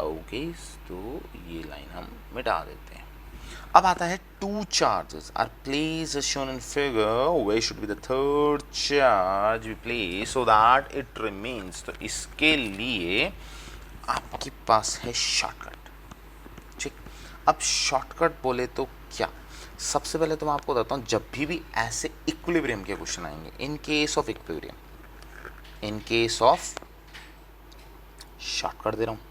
ओके तो ये लाइन हम मिटा देते हैं। अब आता है two charges are placed as shown in figure, where should be the third charge we place so that it remains। तो इसके लिए आपके पास है शॉर्टकट। ठीक, अब शॉर्टकट बोले तो क्या, सबसे पहले तो मैं आपको बताता हूँ, जब भी ऐसे इक्विलिब्रियम के क्वेश्चन आएंगे, in case of equilibrium, in case of, shortcut दे रहा हूँ,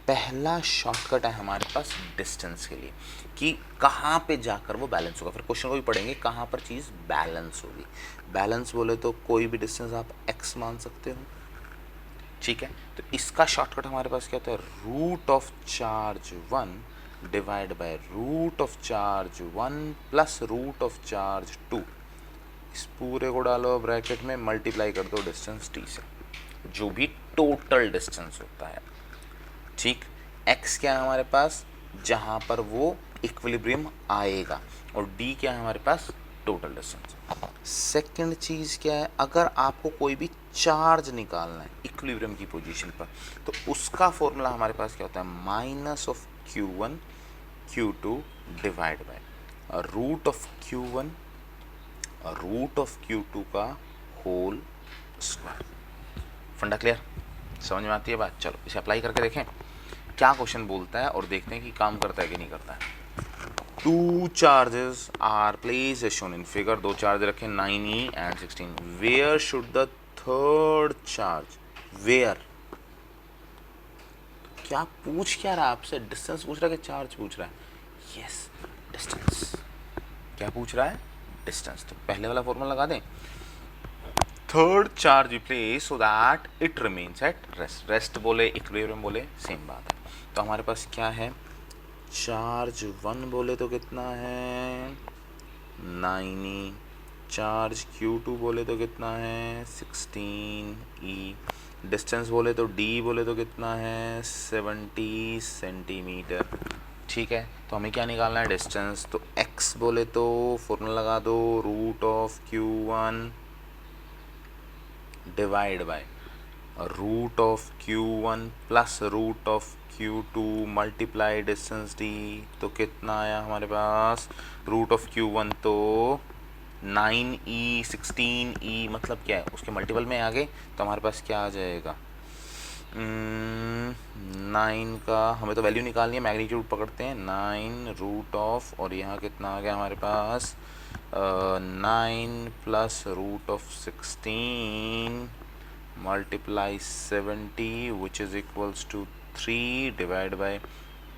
पहला शॉर्टकट है हमारे पास डिस्टेंस के लिए, कि कहाँ पे जाकर वो बैलेंस होगा। फिर क्वेश्चन को भी पढ़ेंगे कहाँ पर चीज़ बैलेंस होगी। बैलेंस बोले तो कोई भी डिस्टेंस आप x मान सकते हो, ठीक है। तो इसका शॉर्टकट हमारे पास क्या होता है, root of charge 1 divide by root of charge 1 plus root of charge 2। इस पूरे को डालो ब्रैकेट में, मल्टीप्लाई कर दो डिस्टेंस t से, जो भी टोटल डिस्टेंस होता है। ठीक, x क्या है हमारे पास, जहाँ पर वो इक्विलिब्रियम आएगा, और d क्या है हमारे पास, टोटल डिस्टेंस। सेकंड चीज़ क्या है, अगर आपको कोई भी चार्ज निकालना है इक्विलिब्रियम की पोजीशन पर, तो उसका फॉर्मूला हमारे पास क्या होता है, minus of Q1 Q2 divide by root of Q1 root of Q2 का होल स्क्वायर। फंडा क्लियर, समझ में आती है बात। चलो इसे अप्लाई करके देखें क्या क्वेश्चन बोलता है, और देखते हैं कि काम करता है कि नहीं करता है। Two charges are place as shown in figure, दो चार्ज रखे 9e and 16. Where should the third charge, where, क्या पूछ क्या रहा है आपसे, डिस्टेंस पूछ रहा है कि चार्ज पूछ रहा है? Yes, distance. क्या पूछ रहा है? डिस्टेंस. तो पहले वाला फॉर्मूला लगा दें. Third charge we place so that it remains at rest. Rest बोले इक्विलिब्रियम बोले सेम बात है. तो हमारे पास क्या है, चार्ज 1 बोले तो कितना है 9e, चार्ज Q2 बोले तो कितना है 16e, डिस्टेंस बोले तो d बोले तो कितना है 70 सेंटीमीटर. ठीक है, तो हमें क्या निकालना है, डिस्टेंस. तो x बोले तो फॉर्मूला लगा दो, root of Q1 divide by root of Q1 plus root of Q2 multiply distance d. तो कितना आया हमारे पास, रूट ऑफ Q1 तो 9e 16e, मतलब क्या है उसके मल्टीपल में आ गए. तो हमारे पास क्या आ जाएगा, 9 का हमें तो वैल्यू निकालनी है, मैग्नीट्यूड पकड़ते हैं 9 रूट ऑफ, और यहाँ कितना आ गया हमारे पास 9 plus root of 16 multiply 70 which is equals to 3 divide by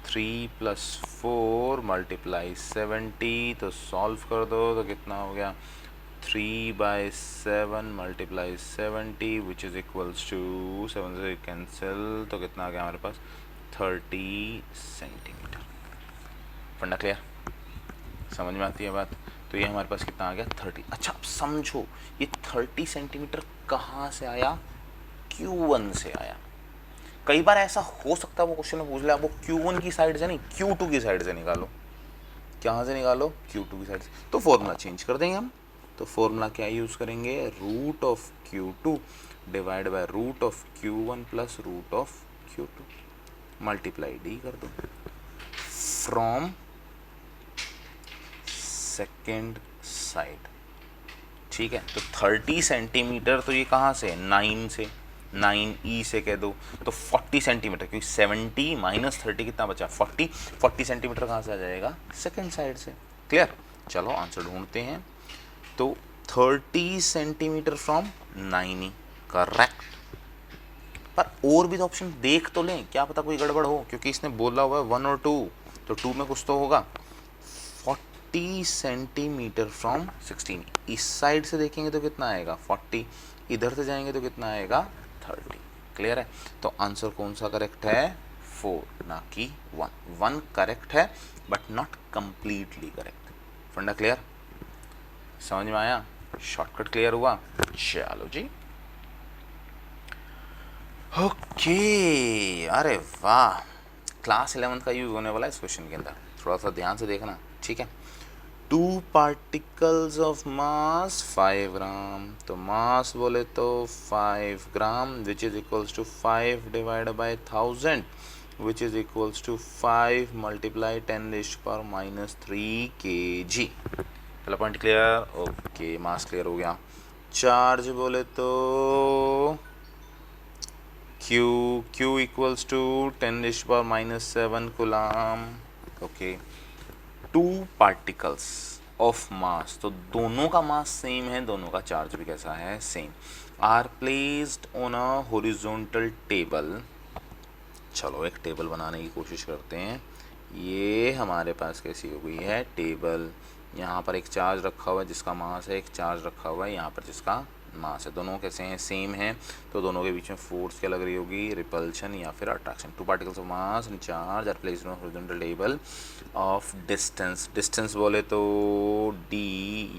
3 प्लस 4 मल्टीप्लाई 70. तो सॉल्व कर दो तो कितना हो गया 3/7 multiply 70 which is equals to 7 से कैंसिल, तो कितना आ गया हमारे पास 30 सेंटीमीटर. फंडा क्लियर, समझ में आती है बात. तो ये हमारे पास कितना आ गया 30. अच्छा, अब समझो ये 30 सेंटीमीटर कहाँ से आया, Q1 से आया. कई बार ऐसा हो सकता है वो क्वेश्चन में पूछ ले, आप वो Q1 की साइड से नहीं Q2 की साइड से निकालो. कहाँ से निकालो, Q2 की साइड से. तो फॉर्मूला चेंज कर देंगे हम. तो फॉर्मूला क्या यूज़ करेंगे, root of Q2 divide by root of Q1 plus root of Q2 multiply d कर दो फ्रॉम सेकेंड साइड. ठीक है, तो 30 सेंटीमीटर तो ये कहाँ से, 9 से, 9e से कह दो, तो 40 सेंटीमीटर, क्योंकि 70 माइनस 30 कितना बचा 40. 40 सेंटीमीटर कहाँ से आ जाएगा, सेकेंड साइड से. क्लियर, चलो आंसर ढूंढते हैं. तो 30 सेंटीमीटर फ्रॉम 9e करेक्ट. पर और भी तो ऑप्शन देख तो लें, क्या पता कोई गड़बड़ हो, क्योंकि इसने बोला हुआ है 1 और 2, तो 2 में कुछ तो होगा. 40 सेंटीमीटर फ्रॉम 16, इस साइड से देखेंगे तो कितना आएगा 40, इधर से जाएंगे तो कितना आएगा 30. क्लियर है. तो आंसर कौन सा करेक्ट है, 4 ना कि 1. 1 करेक्ट है बट नॉट कंप्लीटली करेक्ट. फंडा क्लियर, समझ में आया, शॉर्टकट क्लियर हुआ. चलो जी, ओके. अरे वाह, क्लास 11 का यूज होने वाला है इस क्वेश्चन के अंदर, थोड़ा सा ध्यान से देखना. ठीक है, 2 पार्टिकल्स ऑफ मास 5 ग्राम. तो मास बोले तो 5 gram which is equals to 5 divide by 1000 which is equals to 5 multiply 10⁻³ kg. पहला point clear. Okay, mass clear हो गया. चार्ज बोले तो Q equals to 10⁻⁷ coulomb. Okay, 2 particles of mass, तो दोनों का मास सेम है, दोनों का चार्ज भी कैसा है, same. Are placed on a horizontal table. चलो एक टेबल बनाने की कोशिश करते हैं. ये हमारे पास कैसी हो गई है टेबल. यहाँ पर एक चार्ज रखा हुआ है जिसका मास है, एक चार्ज रखा हुआ है यहाँ पर जिसका मास है. दोनों कैसे हैं, सेम हैं. तो दोनों के बीच में फोर्स क्या लग रही होगी, रिपल्शन या फिर attraction. 2 particles of mass and charge are placed on horizontal table of distance. Distance बोले तो d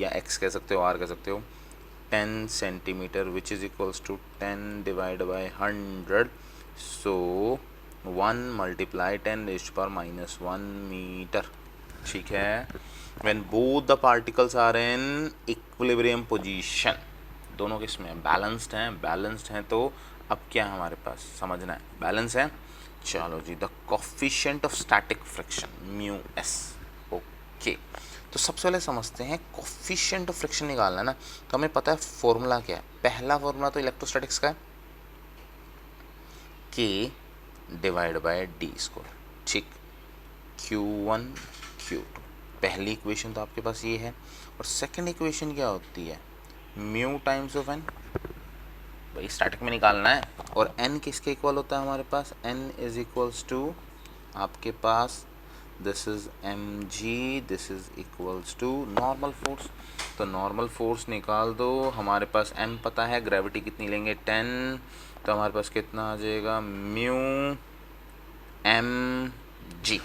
या x कह सकते हो, r कह सकते हो, 10 centimetre which is equals to 10 divide by 100. So 1 multiply 10⁻⁻1 metre. ठीक है. When both the particles are in equilibrium position, दोनों किस में बैलेंस्ड हैं. तो अब क्या है हमारे पास, समझना है, बैलेंस है. चलो जी, the coefficient of static friction μs. Okay, तो सबसे पहले समझते हैं कोफिशिएंट ऑफ फ्रिक्शन निकालना है ना. तो हमें पता है फॉर्मूला क्या है. पहला फॉर्मूला तो इलेक्ट्रोस्टैटिक्स का है, K divide bye d square. ठीक, Q1 Q2 पहली इक्वेशन तो आपके पास ये है, और सेकंड इक्वेशन क्या होती है, म्यू टाइम्स ऑफ एन, भाई स्टैटिक में निकालना है। और एन किसके इक्वल होता है हमारे पास, एन इज इक्वल्स टू आपके पास this is M G, this is equals to normal force. तो नॉर्मल फोर्स निकाल दो, हमारे पास एम पता है, ग्रेविटी कितनी लेंगे 10, तो हमारे पास कितना आ जाएगा, mu M G.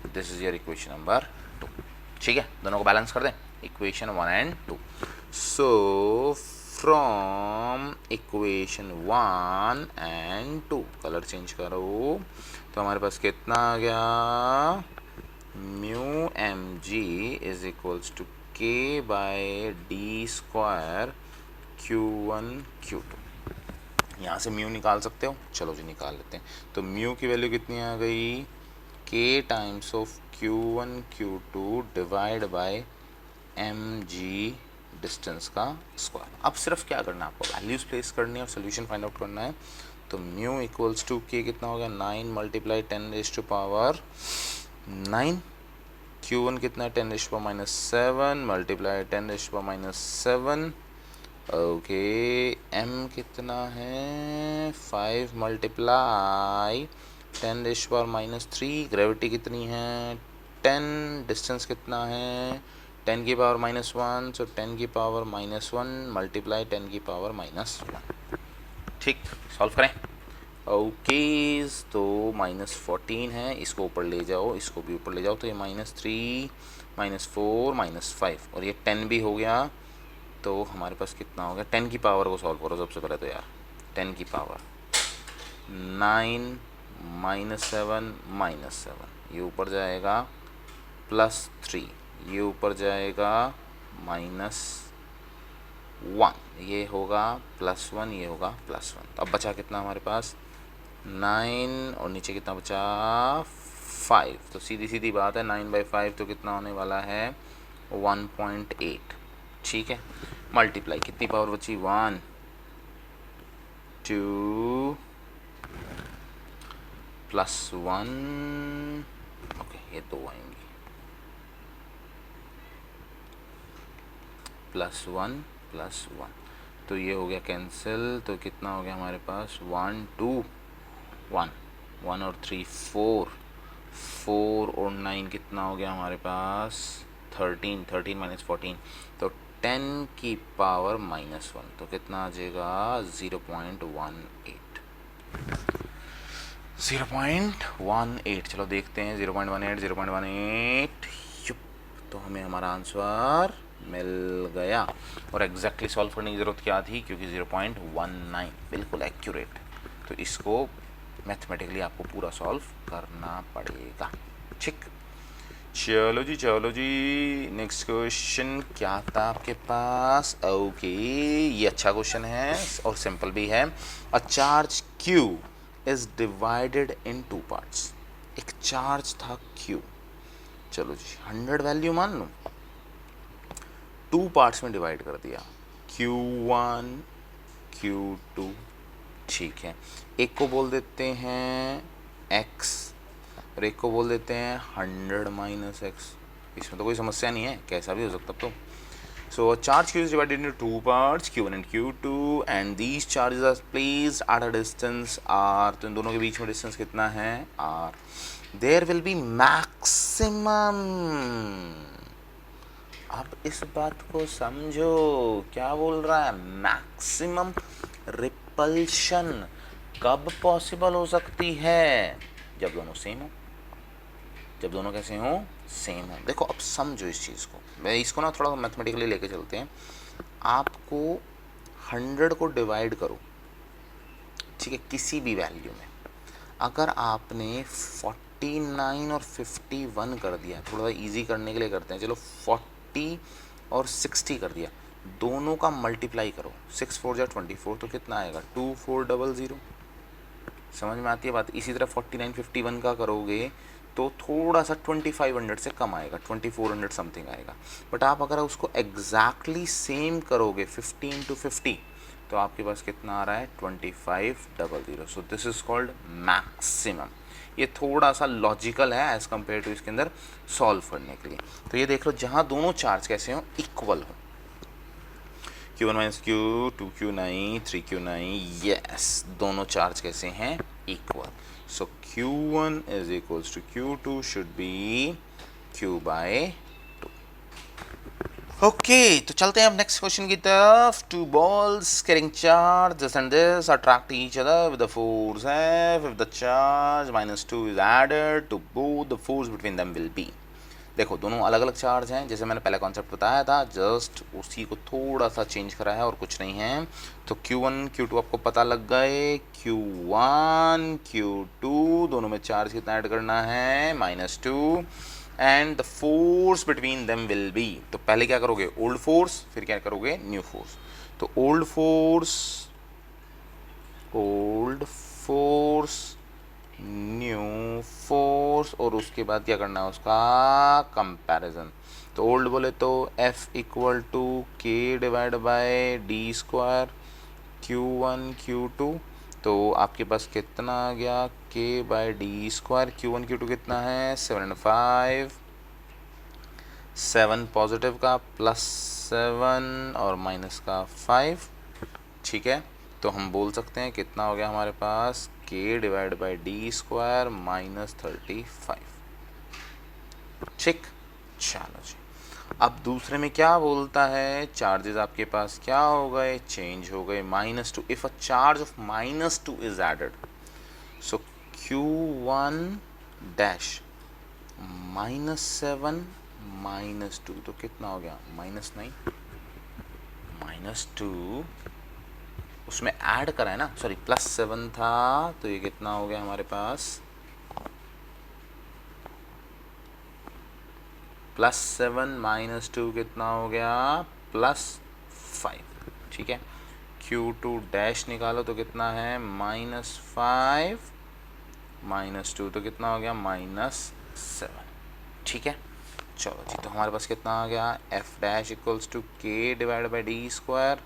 This is your equation number 2। ठीक है, दोनों को बैलेंस कर दें, equation 1 and 2। So from equation 1 and 2 colour change करो, तो हमारे पास कितना आ गया, mu M G is equals to K by D square Q1 Q2। यहाँ से म्यू निकाल सकते हो, चलो जी निकाल लेते हैं। तो म्यू की वैल्यू कितनी आ गई, k times of Q1 Q2 divide by M G distance का स्क्वायर। अब सिर्फ क्या करना है, आपको वैल्यूज प्लेस करनी है और सोल्यूशन फाइंड आउट करना है। तो म्यू इक्वल्स टू के कितना हो गया, 9 multiply 10 raise to power 9, Q1 कितना है, 10 raise to power -7 multiply 10 raise to power -7, okay. m कितना है, 5 multiply 10 raise to power -3, gravity कितनी है 10, डिस्टेंस कितना है 10 की पावर -1, सो 10 की पावर -1 मल्टीप्लाई 10 की पावर -1। ठीक, सॉल्व करें। ओके तो -14 है, इसको ऊपर ले जाओ, इसको भी ऊपर ले जाओ, तो ये -3 -4 -5 और ये 10 भी हो गया। तो हमारे पास कितना हो गया, 10 की पावर को सॉल्व करो सबसे पहले तो यार, 10 की पावर 9 -7 -7, ये ऊपर जाएगा +3, ये ऊपर जाएगा -1, ये होगा +1, ये होगा +1। तो अब बचा कितना हमारे पास 9 और नीचे कितना बचा 5। तो सीधी सीधी बात है 9/5 तो कितना होने वाला है 1.8। ठीक है, मल्टीप्लाई कितनी पावर बची 1 2 +1, ओके ये 2 आएंगी, +1 +1, तो ये हो गया कैंसिल। तो कितना हो गया हमारे पास 1 2 1 1 और 3 4 4 और 9 कितना हो गया हमारे पास 13 13 -14, तो 10 की पावर -1, तो कितना आ जाएगा 0.18 0.18। चलो देखते हैं 0.18 0.18, तो हमें हमारा आंसर मिल गया। और एग्जैक्टली सॉल्व करने की ज़रूरत क्या थी, क्योंकि 0.19 बिल्कुल एक्यूरेट, तो इसको मैथमेटिकली आपको पूरा सॉल्व करना पड़ेगा। ठीक, चलो जी नेक्स्ट क्वेश्चन क्या था आपके पास, ओके ये अच्छा क्वेश्चन है और सिंपल भी है। A charge Q is divided in 2 parts. एक चार्ज था Q, चलो जी 100 वैल्यू मान लो, 2 पार्ट्स में डिवाइड कर दिया, Q1 Q2। ठीक है, एक को बोल देते हैं x और एक को बोल देते हैं 100 - x। इसमें तो कोई समस्या नहीं है, कैसा भी हो सकता। तो सो charge Q is divided into 2 parts, Q1 and Q2, and these charges are placed at a distance r। तो इन दोनों के बीच में डिस्टेंस कितना है r। There will be maximum, अब इस बात को समझो, क्या बोल रहा है, मैक्सिमम रिपल्शन कब पॉसिबल हो सकती है, जब दोनों सेम हो। जब दोनों कैसे हो, सेम हो। देखो अब समझो इस चीज़ को, मैं इसको ना थोड़ा मैथमेटिकली लेके चलते हैं। आपको 100 को डिवाइड करो, ठीक है, किसी भी वैल्यू में, अगर आपने 49 और 51 कर दिया, थोड़ा इजी करने के लिए करते हैं, चलो 40 और 60 कर दिया, दोनों का मल्टीप्लाई करो, 6 4 जा 24, तो कितना आएगा 2400। समझ में आती है बात। इसी तरह 49 51 का करोगे तो थोड़ा सा 2500 से कम आएगा, 2400 समथिंग आएगा। बट आप अगर उसको एग्जैक्टली सेम करोगे 15 to 50, तो आपके पास कितना आ रहा है 2500। So this is called maximum. ये थोड़ा सा लॉजिकल है एज कम्पेयर टू इसके अंदर सॉल्व करने के लिए। तो ये देख लो जहाँ दोनों चार्ज कैसे हो, इक्वल हो, Q1 minus Q, 2Q9, 3Q9, yes, दोनों चार्ज कैसे हैं, equal. So Q1 is equals to Q2 should be Q by 2। Okay, तो चलते हैं अब नेक्स्ट क्वेश्चन की तरफ। Two balls carrying charge this and this attract each other with the force F if the charge -2 is added to both, the force between them will be। देखो दोनों अलग अलग चार्ज हैं, जैसे मैंने पहले कॉन्सेप्ट बताया था, जस्ट उसी को थोड़ा सा चेंज करा है और कुछ नहीं है। तो Q1 Q2 आपको पता लग गए, Q1 Q2 दोनों में चार्ज कितना ऐड करना है, -2, and the force between them will be. तो पहले क्या करोगे, ओल्ड फोर्स, फिर क्या करोगे, न्यू फोर्स। तो ओल्ड फोर्स न्यू फोर्स, और उसके बाद क्या करना है, उसका कंपैरिजन। तो ओल्ड बोले तो F equal to K divide by D square Q1 Q2। तो आपके पास कितना आ गया, K bye D square. Q1 Q2 कितना है, 7 and 5, 7 पॉजिटिव का प्लस 7 और माइनस का 5, ठीक है। तो हम बोल सकते हैं कितना हो गया हमारे पास, K divide by D square -35, ठीक। चलो जी, अब दूसरे में क्या बोलता है, चार्जेस आपके पास क्या हो गए, चेंज हो गए, -2। If a charge of -2 is added, so Q1 dash -7 -2, तो कितना हो गया, -9, -2 उसमें ऐड करा है ना, सॉरी +7 था, तो ये कितना हो गया हमारे पास, +7 -2 कितना हो गया, +5, ठीक है। Q2 डैश निकालो तो कितना है, -5 -2, तो कितना हो गया, -7, ठीक है। चलो जी, तो हमारे पास कितना आ गया, F dash equals to K divide by D square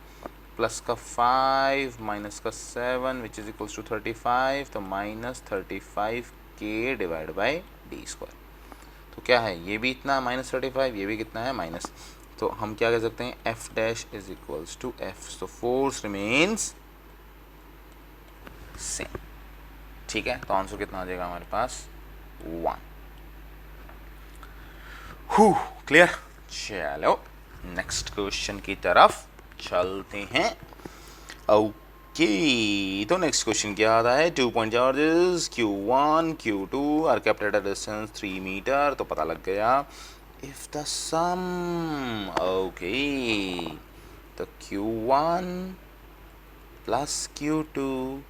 plus का 5 माइनस का 7 विच इज इक्वल्स टू 35, तो -35 K divide by D square. तो क्या है, ये भी इतना -35, ये भी कितना है माइनस, तो हम क्या कह सकते हैं, F dash is equals to F, so force remains same, ठीक है। तो आंसर कितना आ जाएगा हमारे पास, 1। क्लियर। चलो नेक्स्ट क्वेश्चन की तरफ चलते हैं। ओके, तो नेक्स्ट क्वेश्चन क्या आता है, 2 point charges Q1 Q2 are kept at a distance 3 metre. तो पता लग गया, इफ द सम, ओके, तो Q1 plus Q2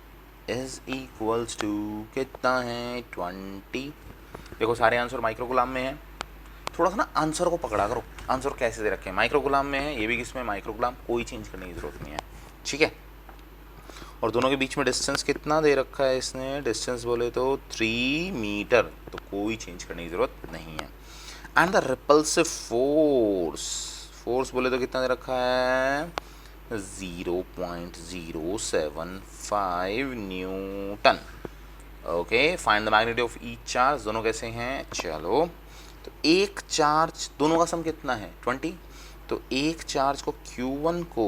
is equals to कितना है, 20। देखो सारे आंसर माइक्रोकुलाम में है, थोड़ा सा ना आंसर को पकड़ा करो, आंसर कैसे दे रखे हैं, माइक्रोकुलाम में है, ये भी किसमें, माइक्रोकुलाम, कोई चेंज करने की जरूरत नहीं है, ठीक है। और दोनों के बीच में डिस्टेंस कितना दे रखा है इसने, डिस्टेंस बोले तो 3 मीटर, तो कोई चेंज करने की जरूरत नहीं है। एंड द रिपल्सिव फोर्स बोले तो कितना दे रखा है, 0.075 Newton. Okay, find the magnitude of each charge, दोनों कैसे हैं, चलो। तो एक चार्ज, दोनों का सम कितना है, 20। तो एक चार्ज को Q1 को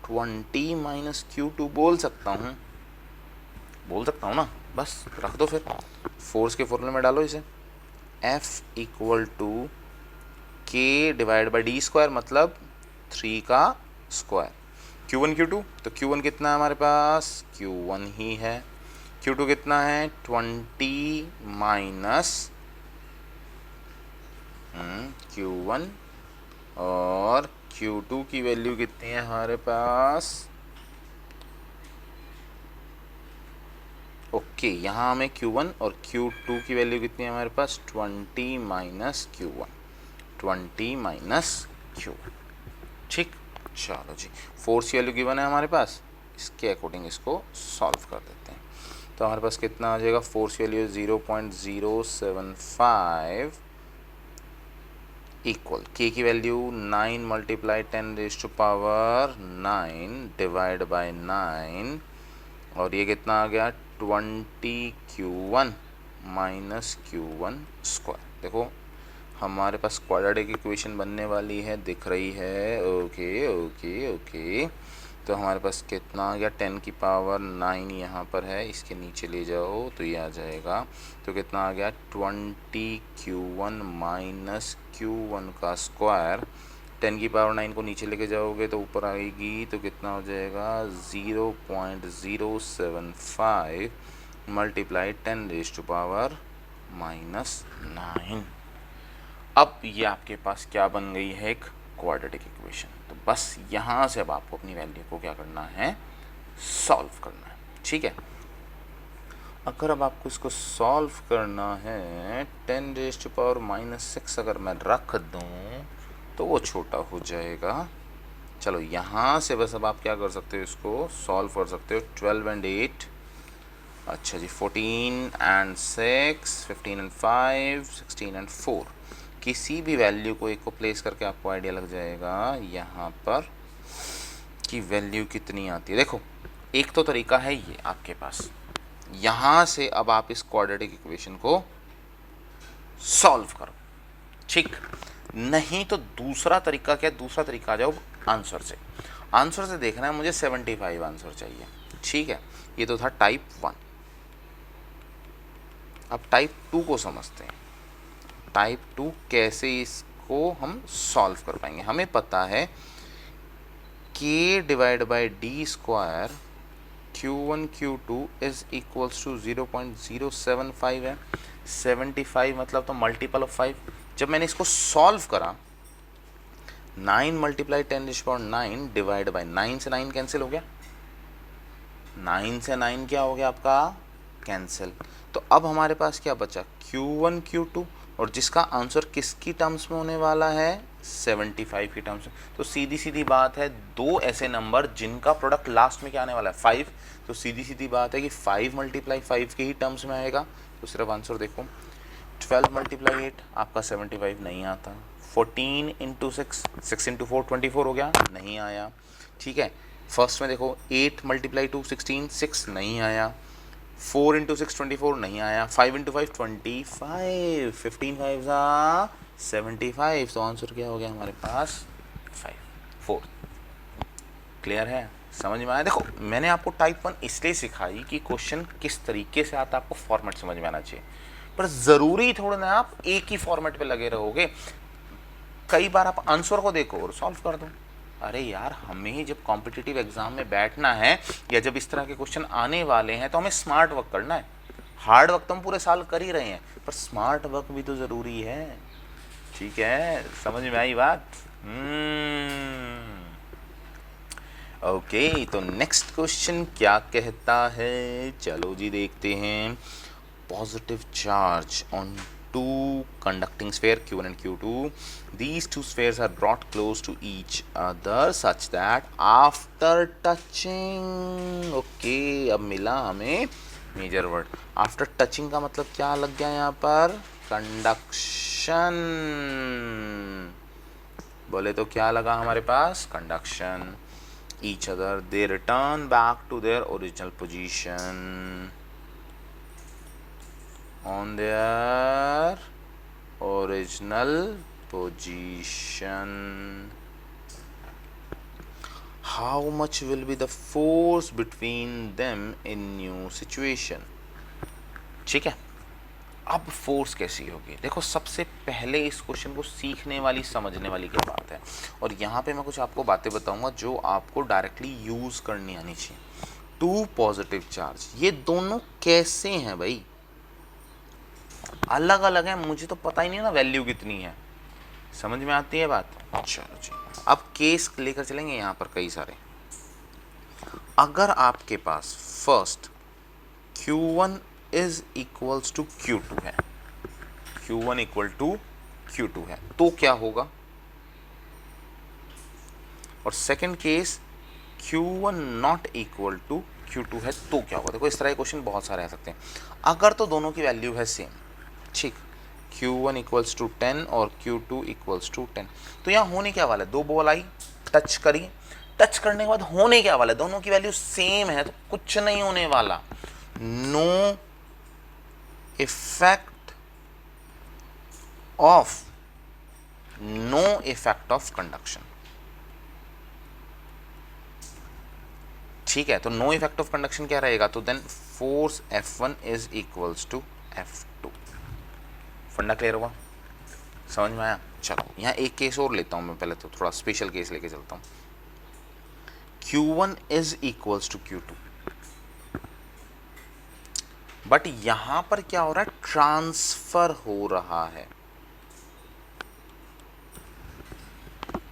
20 माइनस Q2 बोल सकता हूँ ना, बस रख दो, फिर फोर्स के फॉर्मूले में डालो इसे, F equal to K divide by D square, मतलब 3 का स्क्वायर। Q1 Q2, तो Q1 कितना है हमारे पास, Q1 ही है। Q2 कितना है, 20 माइनस Q1, और Q2 की वैल्यू कितनी है हमारे पास, ओके, यहाँ हमें Q1 और Q2 की वैल्यू कितनी है हमारे पास, 20 माइनस Q1, 20 माइनस Q1, ठीक। चलो जी, फोर्स की वैल्यू गिवन है हमारे पास, इसके अकॉर्डिंग इसको सॉल्व कर देते हैं। तो हमारे पास कितना आ जाएगा, फोर्स की वैल्यू 0.075 इक्वल के की वैल्यू 9 मल्टीप्लाई 10⁻⁹ डिवाइड बाय 9 और ये कितना आ गया 20 Q1 माइनस Q1 स्क्वायर। देखो हमारे पास क्वाड्रेटिक इक्वेशन बनने वाली है, दिख रही है। ओके ओके ओके, तो हमारे पास कितना आ गया 10⁻⁹ यहाँ पर है, इसके नीचे ले जाओ तो ये आ जाएगा। तो कितना आ गया 20 Q1 माइनस Q1 का स्क्वायर। 10⁻⁹ को नीचे लेके जाओगे तो ऊपर आएगी, तो कितना हो जाएगा 0.075 मल्टीप्लाई 10⁻⁹ अब ये आपके पास क्या बन गई है, एक क्वाड्रेटिक इक्वेशन। तो बस यहाँ से अब आपको अपनी वैल्यू को क्या करना है, सॉल्व करना है। ठीक है, अगर अब आपको इसको सॉल्व करना है 10⁻⁻⁶ अगर मैं रख दूँ तो वो छोटा हो जाएगा। चलो यहाँ से बस अब आप क्या कर सकते हो, इसको सॉल्व कर सकते हो। 12 and 8, अच्छा जी 14 and 6, 15 and 5, 16 and 4, किसी भी वैल्यू को एक को प्लेस करके आपको आइडिया लग जाएगा यहाँ पर कि वैल्यू कितनी आती है। देखो एक तो तरीका है ये आपके पास, यहाँ से अब आप इस क्वाड्रेटिक इक्वेशन को सॉल्व करो। ठीक, नहीं तो दूसरा तरीका क्या, दूसरा तरीका आ जाओ आंसर से। आंसर से देखना है मुझे 75 आंसर चाहिए। ठीक है, ये तो था टाइप 1। अब टाइप 2 को समझते हैं। टाइप 2 कैसे इसको हम सॉल्व कर पाएंगे। हमें पता है k divide by D square Q1 Q2 is equals to 0.075 है। 75 मतलब तो मल्टीपल ऑफ 5। जब मैंने इसको सॉल्व करा 9 मल्टीप्लाई 10⁻⁹ डिवाइड बाय 9 से 9 कैंसिल हो गया, 9 से 9 क्या हो गया आपका कैंसिल। तो अब हमारे पास क्या बचा Q1 Q2 और जिसका आंसर किसकी टर्म्स में होने वाला है 75 की टर्म्स में। तो सीधी सीधी बात है, दो ऐसे नंबर जिनका प्रोडक्ट लास्ट में क्या आने वाला है 5, तो सीधी सीधी बात है कि 5 मल्टीप्लाई 5 के ही टर्म्स में आएगा। तो सिर्फ आंसर देखो 12 मल्टीप्लाई 8 आपका 75 नहीं आता। 14 इंटू 6, 6 इंटू 4 24 हो गया, नहीं आया। ठीक है, फर्स्ट में देखो 8 मल्टीप्लाई 2 16, 6 नहीं आया। 4 इंटू 6 24 नहीं आया। 5 इंटू 5 25, 15 5 75। तो आंसर क्या हो गया हमारे पास 4। क्लियर है, समझ में आया। देखो मैंने आपको टाइप 1 इसलिए सिखाई कि क्वेश्चन किस तरीके से आता है आपको फॉर्मेट समझ में आना चाहिए, पर ज़रूरी थोड़ा ना आप एक ही फॉर्मेट पे लगे रहोगे। कई बार आप आंसर को देखो और सॉल्व कर दो। अरे यार, हमें जब कॉम्पिटिटिव एग्जाम में बैठना है या जब इस तरह के क्वेश्चन आने वाले हैं तो हमें स्मार्ट वर्क करना है। हार्ड वर्क तो हम पूरे साल कर ही रहे हैं, पर स्मार्ट वर्क भी तो ज़रूरी है। ठीक है, समझ में आई बात। ओके, तो नेक्स्ट क्वेश्चन क्या कहता है, चलो जी देखते हैं। Positive charge on two conducting sphere Q1 and Q2. These two spheres are brought close to each other such that after touching, okay, अब मिला हमें मेजर वर्ड। आफ्टर टचिंग का मतलब क्या लग गया यहाँ पर, कंडक्शन। बोले तो क्या लगा हमारे पास, conduction. Each other they return back to their original position on their original position. How much will be the force between them in new situation? ठीक है, अब फोर्स कैसी होगी। देखो सबसे पहले इस क्वेश्चन को सीखने वाली समझने वाली क्या बात है, और यहाँ पे मैं कुछ आपको बातें बताऊंगा जो आपको डायरेक्टली यूज करनी आनी चाहिए। टू पॉजिटिव चार्ज, ये दोनों कैसे हैं भाई, अलग अलग है, मुझे तो पता ही नहीं ना वैल्यू कितनी है। समझ में आती है बात। चलो जी, अब केस लेकर चलेंगे यहाँ पर कई सारे। अगर आपके पास first Q1 is equals to Q2 है, Q1 इक्वल टू Q2 है, तो क्या होगा। और second case Q1 not equal to Q2 है, तो क्या होगा। देखो इस तरह के क्वेश्चन बहुत सारे आ सकते हैं। अगर तो दोनों की वैल्यू है सेम, ठीक, Q1 इक्वल्स टू 10 और Q2 इक्वल्स टू 10। तो यहाँ होने क्या वाला है, दो बॉल आई, टच करी, टच करने के बाद होने क्या वाला है, दोनों की वैल्यू सेम है तो कुछ नहीं होने वाला। No effect of conduction. ठीक है, तो नो इफेक्ट ऑफ कंडक्शन क्या रहेगा, तो then force F1 is equals to F2। फंडा क्लियर हुआ, समझ में आया। चलो यहाँ एक केस और लेता हूँ मैं, पहले तो थोड़ा स्पेशल केस लेके चलता हूँ। Q1 is equals to Q2, but यहां पर क्या हो रहा है, ट्रांसफर हो रहा है।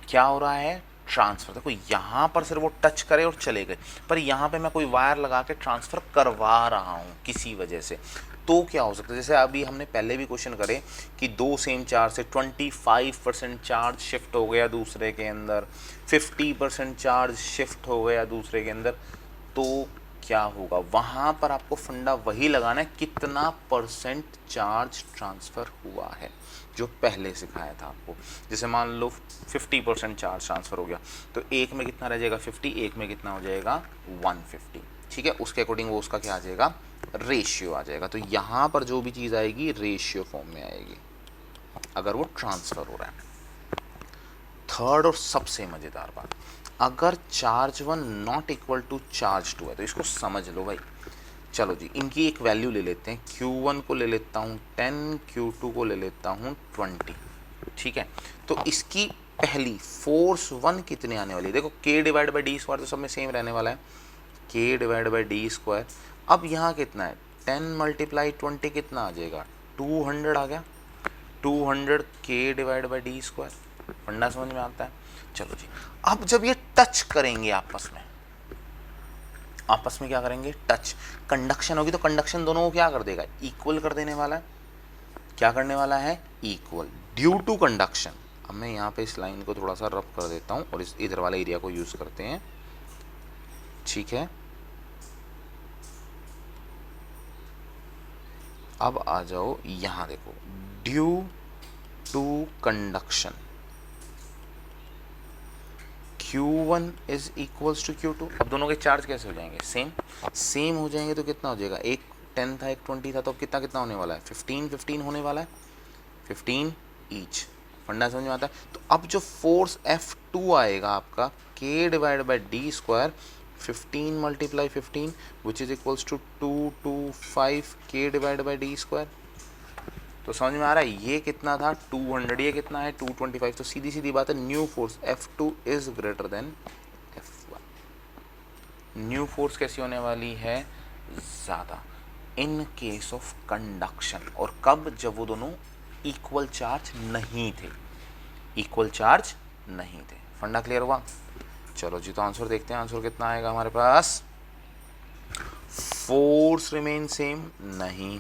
क्या हो रहा है, ट्रांसफर। देखो यहां पर सिर्फ वो टच करे और चले गए, पर यहां पे मैं कोई वायर लगा के ट्रांसफर करवा रहा हूं किसी वजह से। तो क्या हो सकता है, जैसे अभी हमने पहले भी क्वेश्चन करे कि दो सेम चार्ज से 25% चार्ज शिफ्ट हो गया दूसरे के अंदर, 50% चार्ज शिफ्ट हो गया दूसरे के अंदर, तो क्या होगा, वहां पर आपको फंडा वही लगाना है कितना परसेंट चार्ज ट्रांसफर हुआ है, जो पहले सिखाया था आपको। जैसे मान लो 50% चार्ज ट्रांसफर हो गया, तो एक में कितना रह जाएगा 50, एक में कितना हो जाएगा 150। ठीक है, उसके अकॉर्डिंग वो उसका क्या आ जाएगा, रेशियो आ जाएगा। तो यहाँ पर जो भी चीज़ आएगी रेशियो फॉर्म में आएगी अगर वो ट्रांसफर हो रहा है। थर्ड और सबसे मज़ेदार बात, अगर charge 1 not equal to charge 2 है, तो इसको समझ लो भाई। चलो जी, इनकी एक वैल्यू ले लेते हैं। Q1 को ले लेता हूँ 10, Q2 को ले लेता हूँ 20। ठीक है, तो इसकी पहली फोर्स 1 कितने आने वाली है, देखो K divide by D square तो सब में सेम रहने वाला है, K divide by D square. अब यहाँ कितना है, 10 मल्टीप्लाई 20 कितना आ जाएगा, 200 आ गया। 200 K divide by D square. फंडा समझ में आता है। चलो जी, अब जब ये टच करेंगे आपस में क्या करेंगे, टच, कंडक्शन होगी, तो कंडक्शन दोनों को क्या कर देगा, इक्वल कर देने वाला है। क्या करने वाला है, इक्वल, ड्यू टू कंडक्शन। अब मैं यहाँ पे इस लाइन को थोड़ा सा रफ कर देता हूँ और इस इधर वाले एरिया को यूज करते हैं। ठीक है, अब आ जाओ यहाँ, देखो due to conduction Q1 is equals to Q2। अब दोनों के चार्ज कैसे हो जाएंगे, सेम हो जाएंगे। तो कितना हो जाएगा, एक 10 था एक 20 था, तो अब कितना होने वाला है, 15 होने वाला है, 15 ईच। फंडा समझ में आता है। तो अब जो फोर्स F2 आएगा आपका, K divide by D square, 15 multiply 15 which is equals to 225 K divide by D square. तो समझ में आ रहा है, ये कितना था 200, ये कितना है 225। तो सीधी सीधी बात है, new force F2 is greater than F1। New force कैसी होने वाली है, ज़्यादा, इन केस ऑफ कंडक्शन। और कब, जब वो दोनों इक्वल चार्ज नहीं थे, फंडा क्लियर हुआ। चलो जी, तो आंसर देखते हैं, आंसर कितना आएगा हमारे पास। फोर्स रिमेन सेम, नहीं।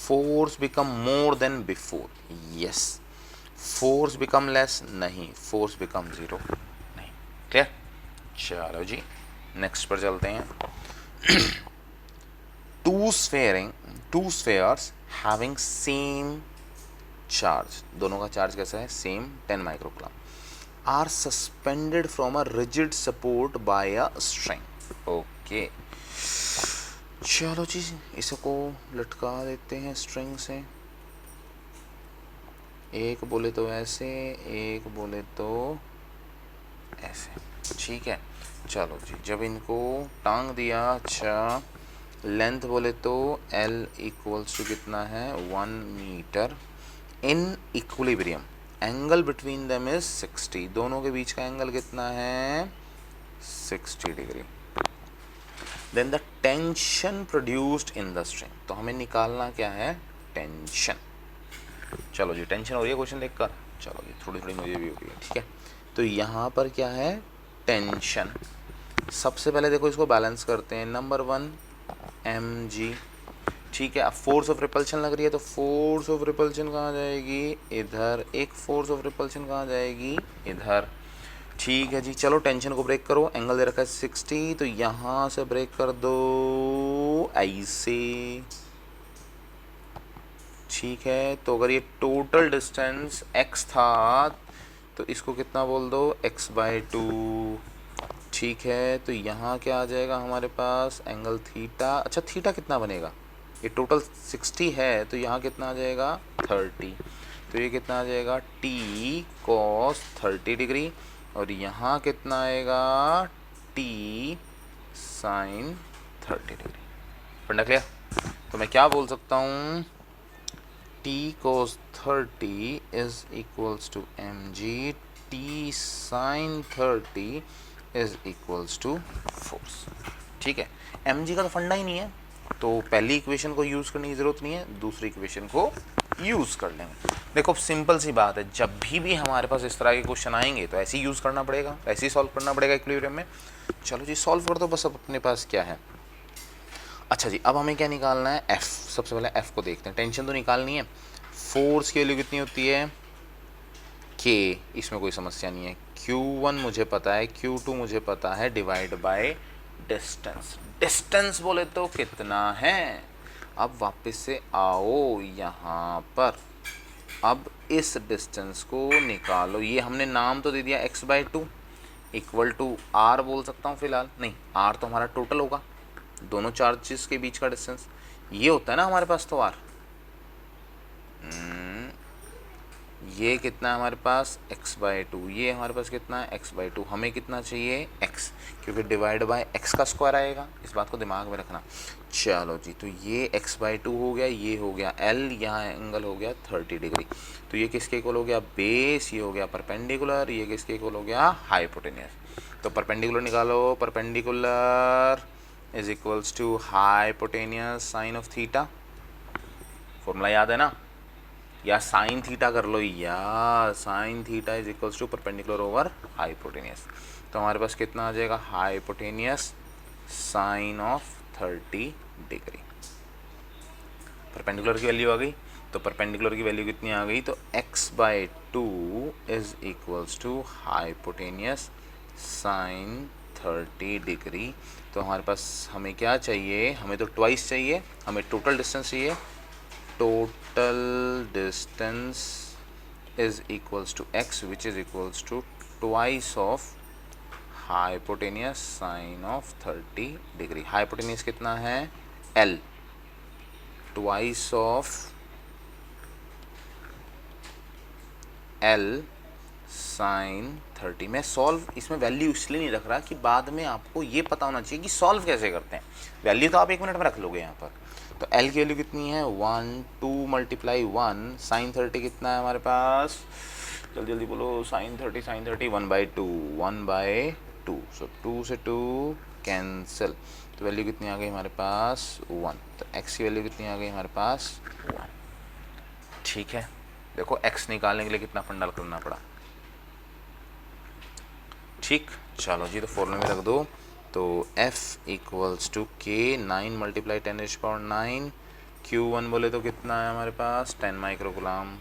Force become more than before, yes. Force become less, नहीं। फोर्स बिकम 0, नहीं। क्लियर। चलो जी, नेक्स्ट पर चलते हैं। Two spheres having same charge, दोनों का चार्ज कैसा है, same, 10 microcoulomb, are suspended from a rigid support by a string. Okay, चलो जी, इसको लटका देते हैं स्ट्रिंग से। एक बोले तो ऐसे, एक बोले तो ऐसे। ठीक है, चलो जी, जब इनको टांग दिया, अच्छा, लेंथ बोले तो L इक्वल्स टू कितना है, 1 metre. In equilibrium, angle between them is 60, दोनों के बीच का एंगल कितना है, 60 degree. Then the tension produced in the string, तो हमें निकालना क्या है, टेंशन। चलो जी, टेंशन हो रही है क्वेश्चन देखकर, चलो जी, थोड़ी थोड़ी मुझे भी हो रही है। ठीक है, तो यहाँ पर क्या है, टेंशन। सबसे पहले देखो इसको बैलेंस करते हैं, नंबर 1 mg। ठीक है, अब फोर्स ऑफ रिपल्शन लग रही है, तो फोर्स ऑफ रिपल्शन कहाँ जाएगी, इधर। एक फोर्स ऑफ रिपल्शन कहाँ जाएगी, इधर। ठीक है जी, चलो टेंशन को ब्रेक करो, एंगल दे रखा है 60, तो यहाँ से ब्रेक कर दो ऐसे। ठीक है, तो अगर ये टोटल डिस्टेंस x था तो इसको कितना बोल दो, x/2। ठीक है, तो यहाँ क्या आ जाएगा हमारे पास, एंगल थीटा। अच्छा, थीटा कितना बनेगा, ये टोटल 60 है तो यहाँ कितना आ जाएगा 30, तो ये कितना आ जाएगा t cos 30 डिग्री, और यहाँ कितना आएगा t sin 30 डिग्री। फंडा क्लियर? तो मैं क्या बोल सकता हूँ, t cos 30 is equals to mg, t sin 30 is equals to force. ठीक है, mg का तो फंडा ही नहीं है, तो पहली इक्वेशन को यूज़ करने की ज़रूरत नहीं है, दूसरी इक्वेशन को यूज़ कर लेंगे। देखो सिंपल सी बात है, जब भी हमारे पास इस तरह के क्वेश्चन आएंगे तो ऐसे ही यूज़ करना पड़ेगा, ऐसे ही सॉल्व करना पड़ेगा इक्विलिब्रियम में। चलो जी सॉल्व कर दो बस। अब अपने पास क्या है, अच्छा जी अब हमें क्या निकालना है, f। सबसे पहले f को देखते हैं, टेंशन तो निकालनी है। फोर्स की वैल्यू कितनी होती है, k, इसमें कोई समस्या नहीं है। q1 मुझे पता है, q2 मुझे पता है, डिवाइड बाय डिस्टेंस। डिस्टेंस बोले तो कितना है, अब वापस से आओ यहाँ पर, अब इस डिस्टेंस को निकालो। ये हमने नाम तो दे दिया x/2 इक्वल टू r बोल सकता हूँ फिलहाल, नहीं r तो हमारा टोटल होगा, दोनों चार्जेस के बीच का डिस्टेंस ये होता है ना हमारे पास, तो r ये कितना है हमारे पास x/2, ये हमारे पास कितना है x/2, हमें कितना चाहिए x, क्योंकि डिवाइड बाय x का स्क्वायर आएगा, इस बात को दिमाग में रखना। चलो जी, तो ये x/2 हो गया, ये हो गया l, यहाँ एंगल हो गया 30 डिग्री, तो ये किसके इक्वल हो गया, बेस, ये हो गया परपेंडिकुलर, ये किसके इक्वल हो गया, हाइपोटेनियस। तो परपेंडिकुलर निकालो, perpendicular is equals to hypotenuse sine of theta, formula याद है ना, या साइन थीटा कर लो यार, sine theta is equals to perpendicular over hypotenuse. तो हमारे पास कितना आ जाएगा, hypotenuse sine of 30 degree. Perpendicular की वैल्यू आ गई, तो परपेंडिकुलर की वैल्यू कितनी आ गई, तो x/2 is equals to hypotenuse sine 30 degree. तो हमारे पास हमें क्या चाहिए, हमें तो ट्वाइस चाहिए, हमें टोटल डिस्टेंस चाहिए। Total distance is equals to x, which is equals to twice of hypotenuse sine of 30 degree। hypotenuse कितना है l, twice of l sin 30। मैं सॉल्व इसमें वैल्यू इसलिए नहीं रख रहा कि बाद में आपको ये पता होना चाहिए कि सॉल्व कैसे करते हैं, वैल्यू तो आप 1 मिनट में रख लोगे यहाँ पर। तो L की वैल्यू कितनी है 1, 2 मल्टीप्लाई 1 साइन 30 कितना है हमारे पास, जल्दी जल्दी बोलो, साइन 30 1/2, 1/2, सो 2 से 2 कैंसिल, तो वैल्यू कितनी आ गई हमारे पास 1। तो x की वैल्यू कितनी आ गई हमारे पास 1। ठीक है, देखो x निकालने के लिए कितना फंडा करना पड़ा। ठीक, चलो जी, तो फॉर्मूले में रख दो, तो f इक्वल्स टू k, 9 मल्टीप्लाई 10⁻⁹, q1 बोले तो कितना है हमारे पास 10 microcoulomb,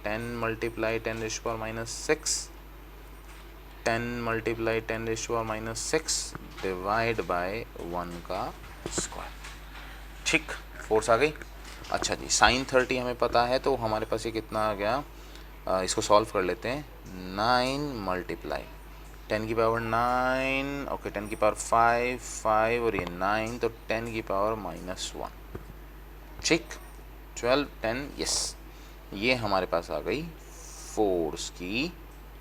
10 multiply 10⁻⁶, 10 multiply 10⁻⁶ divide by 1 का स्क्वायर। ठीक, फोर्स आ गई। अच्छा जी, साइन 30 हमें पता है, तो हमारे पास ये कितना आ गया, इसको सॉल्व कर लेते हैं। 9 मल्टीप्लाई 10 की पावर 9, ओके 10 की पावर 5, 5 और ये 9, तो 10 की पावर -1। ठीक, 12, 10, यस, ये हमारे पास आ गई फोर्स की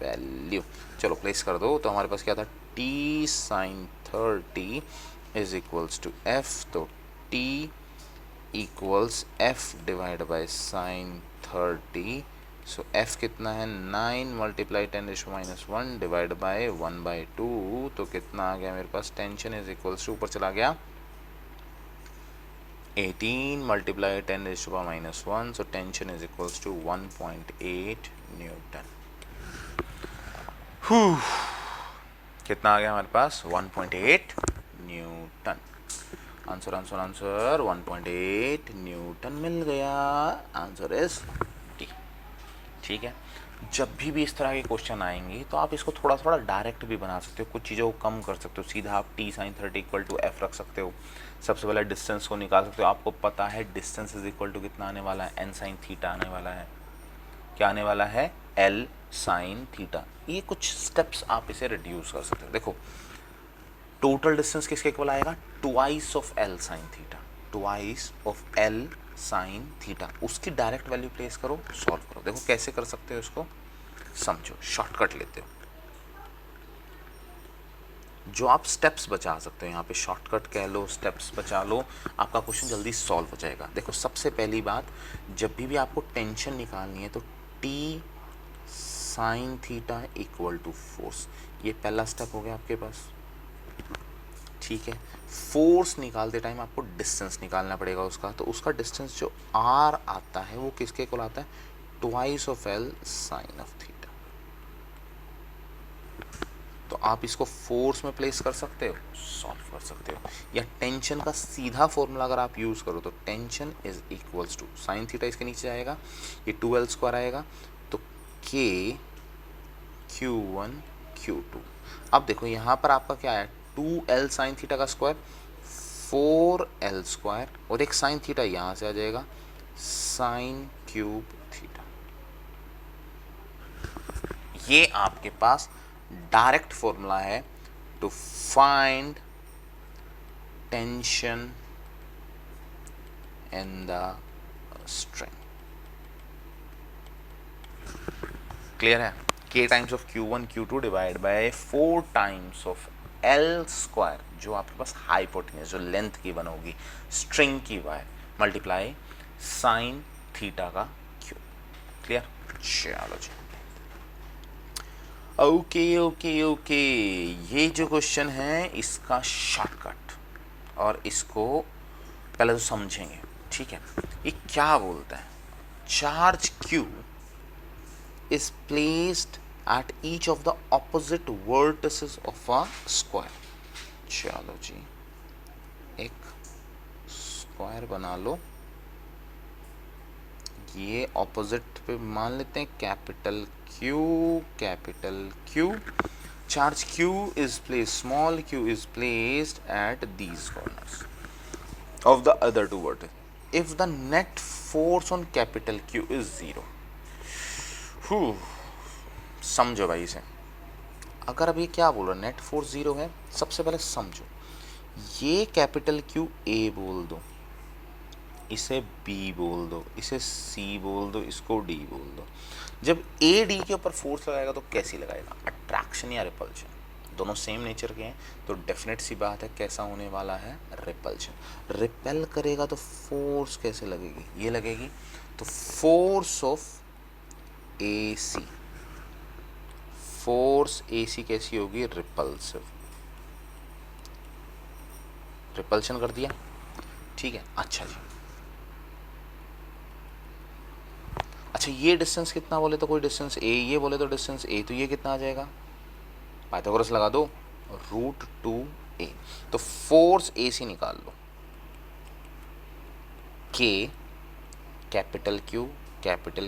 वैल्यू। चलो प्लेस कर दो, तो हमारे पास क्या था, t sin 30 is equals to f, तो t equals f divide by sine 30। So f कितना है 9 मल्टीप्लाई 10⁻⁻1 डिवाइड बाय 1/2, तो कितना आ गया मेरे पास, टेंशन इज इक्वल्स टू, ऊपर चला गया 18 multiply 10⁻⁻1, so tension is equals to 1.8 newton. कितना आ गया हमारे पास 1.8 newton. Answer answer answer 1.8 newton मिल गया, आंसर इज डी। ठीक है, जब भी इस तरह के क्वेश्चन आएंगे तो आप इसको थोड़ा थोड़ा डायरेक्ट भी बना सकते हो, कुछ चीज़ों को कम कर सकते हो। सीधा आप T sine 30 equal to F रख सकते हो। सबसे पहले डिस्टेंस को निकाल सकते हो। आपको पता है डिस्टेंस इज इक्वल टू कितना आने वाला है, एन साइन थीटा आने वाला है। क्या आने वाला है, एल साइन थीटा। ये कुछ स्टेप्स आप इसे रिड्यूस कर सकते हो। देखो टोटल डिस्टेंस किसके इक्वल आएगा, twice of L sine theta, twice of L sine theta. उसकी डायरेक्ट वैल्यू प्लेस करो, सॉल्व करो। देखो कैसे कर सकते हो इसको, समझो, शॉर्टकट लेते हो। जो आप स्टेप्स बचा सकते हो, यहाँ पे शॉर्टकट कह लो, स्टेप्स बचा लो, आपका क्वेश्चन जल्दी सॉल्व हो जाएगा। देखो सबसे पहली बात, जब भी आपको टेंशन निकालनी है तो T sine theta equal to force, ये पहला स्टेप हो गया आपके पास। ठीक है, फोर्स निकालते टाइम आपको डिस्टेंस निकालना पड़ेगा उसका, तो उसका डिस्टेंस जो आर आता है वो किसके इक्वल आता है, twice of L sine of theta. तो आप इसको फोर्स में प्लेस कर सकते हो, सॉल्व कर सकते हो। या टेंशन का सीधा फॉर्मूला अगर आप यूज़ करो तो tension is equals to sine theta, इसके नीचे आएगा, ये 2l स्क्वायर आएगा, तो k q1 q2। अब देखो यहाँ पर आपका क्या है, 2l साइन थीटा का स्क्वायर 4l स्क्वायर, और एक साइन थीटा यहाँ से आ जाएगा, साइन क्यूब थीटा। ये आपके पास डायरेक्ट फॉर्मूला है to find tension in the string. Clear है, k times of q1 q2 divide by 4 times of l square, जो आपके पास हाइपोटेन्यूज जो लेंथ की वन होगी स्ट्रिंग की वाई, मल्टीप्लाई साइन थीटा का क्यूब। क्लियर, चलो जी। ओके ओके ओके, ये जो क्वेश्चन है इसका शॉर्टकट, और इसको पहले तो समझेंगे। ठीक है, ये क्या बोलता है, charge Q is placed at each of the opposite vertices of a square। चलो जी, एक स्क्वायर बना लो, ये ऑपोजिट पे मान लेते हैं capital Q। Charge Q is placed, small q is placed at these corners of the other two vertices if the net force on capital Q is 0। समझो भाई इसे, अगर अब ये क्या बोल रहा है, नेट फोर्स 0 है, सबसे पहले समझो, ये कैपिटल Q A बोल दो, इसे B बोल दो, इसे C बोल दो, इसको D बोल दो। जब A D के ऊपर फोर्स लगाएगा तो कैसी लगाएगा, अट्रैक्शन या रिपल्शन, दोनों सेम नेचर के हैं, तो डेफिनेट सी बात है कैसा होने वाला है, रिपल्शन। रिपेल करेगा तो फोर्स कैसे लगेगी, ये लगेगी, तो force of AC, force AC कैसी होगी, रिपल्सिव। रिपल्शन कर दिया, ठीक है। अच्छा जी, अच्छा ये डिस्टेंस कितना बोले तो कोई डिस्टेंस A, ये बोले तो डिस्टेंस A, तो ये कितना आ जाएगा, पाइथागोरस लगा दो, √2a। तो फोर्स AC निकाल लो, K capital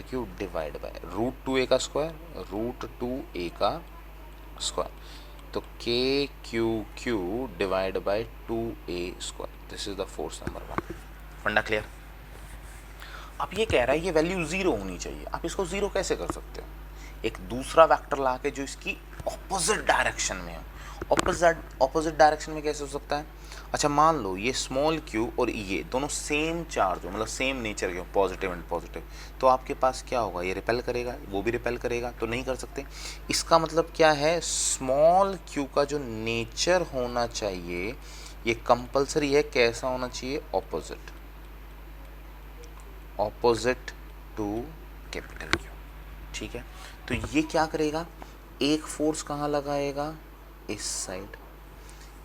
Q divide by √2a का स्क्वायर, √2a का स्क्वायर, तो Q divide by 2a square. This is the force number 1। फंडा क्लियर। अब ये कह रहा है ये वैल्यू 0 होनी चाहिए, आप इसको 0 कैसे कर सकते हो, एक दूसरा वेक्टर ला के जो इसकी ऑपोजिट डायरेक्शन में है। ऑपोजिट डायरेक्शन में कैसे हो सकता है, अच्छा मान लो ये स्मॉल q और ये दोनों सेम चार्ज हो, मतलब सेम नेचर के हो, पॉजिटिव एंड पॉजिटिव, तो आपके पास क्या होगा, ये रिपेल करेगा, वो भी रिपेल करेगा, तो नहीं कर सकते। इसका मतलब क्या है, स्मॉल q का जो नेचर होना चाहिए ये कंपल्सरी है, कैसा होना चाहिए, ऑपोजिट टू कैपिटल Q। ठीक है, तो ये क्या करेगा, एक फोर्स कहाँ लगाएगा, इस साइड,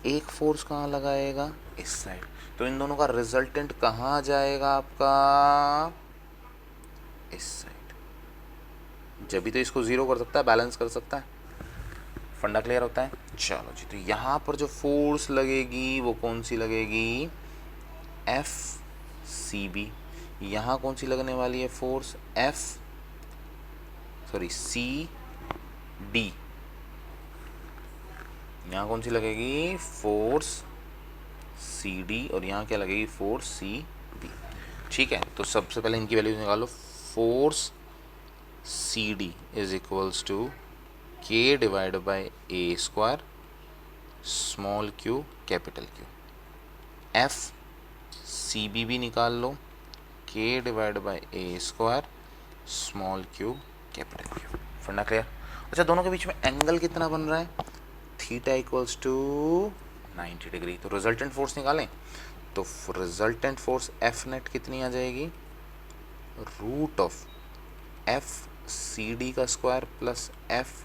एक फोर्स कहाँ लगाएगा, इस साइड, तो इन दोनों का रिजल्टेंट कहाँ जाएगा आपका, इस साइड। जब भी तो इसको 0 कर सकता है, बैलेंस कर सकता है। फंडा क्लियर होता है। चलो जी, तो यहाँ पर जो फोर्स लगेगी वो कौन सी लगेगी, FCB। यहाँ कौन सी लगने वाली है फोर्स, सॉरी सी डी, यहाँ कौन सी लगेगी, फोर्स सी डी, और यहाँ क्या लगेगी, फोर्स सी बी। ठीक है, तो सबसे पहले इनकी वैल्यूज निकालो। Force C D is equals to K divide by A square small Q capital Q. F C B भी निकाल लो, K divide by A square small Q capital Q. फंडा क्लियर। अच्छा, दोनों के बीच में एंगल कितना बन रहा है, थीटा इक्वल्स टू 90 डिग्री। तो रिजल्टेंट फोर्स निकालें, तो रिजल्टेंट फोर्स एफ नेट कितनी आ जाएगी, root of F C D का square plus F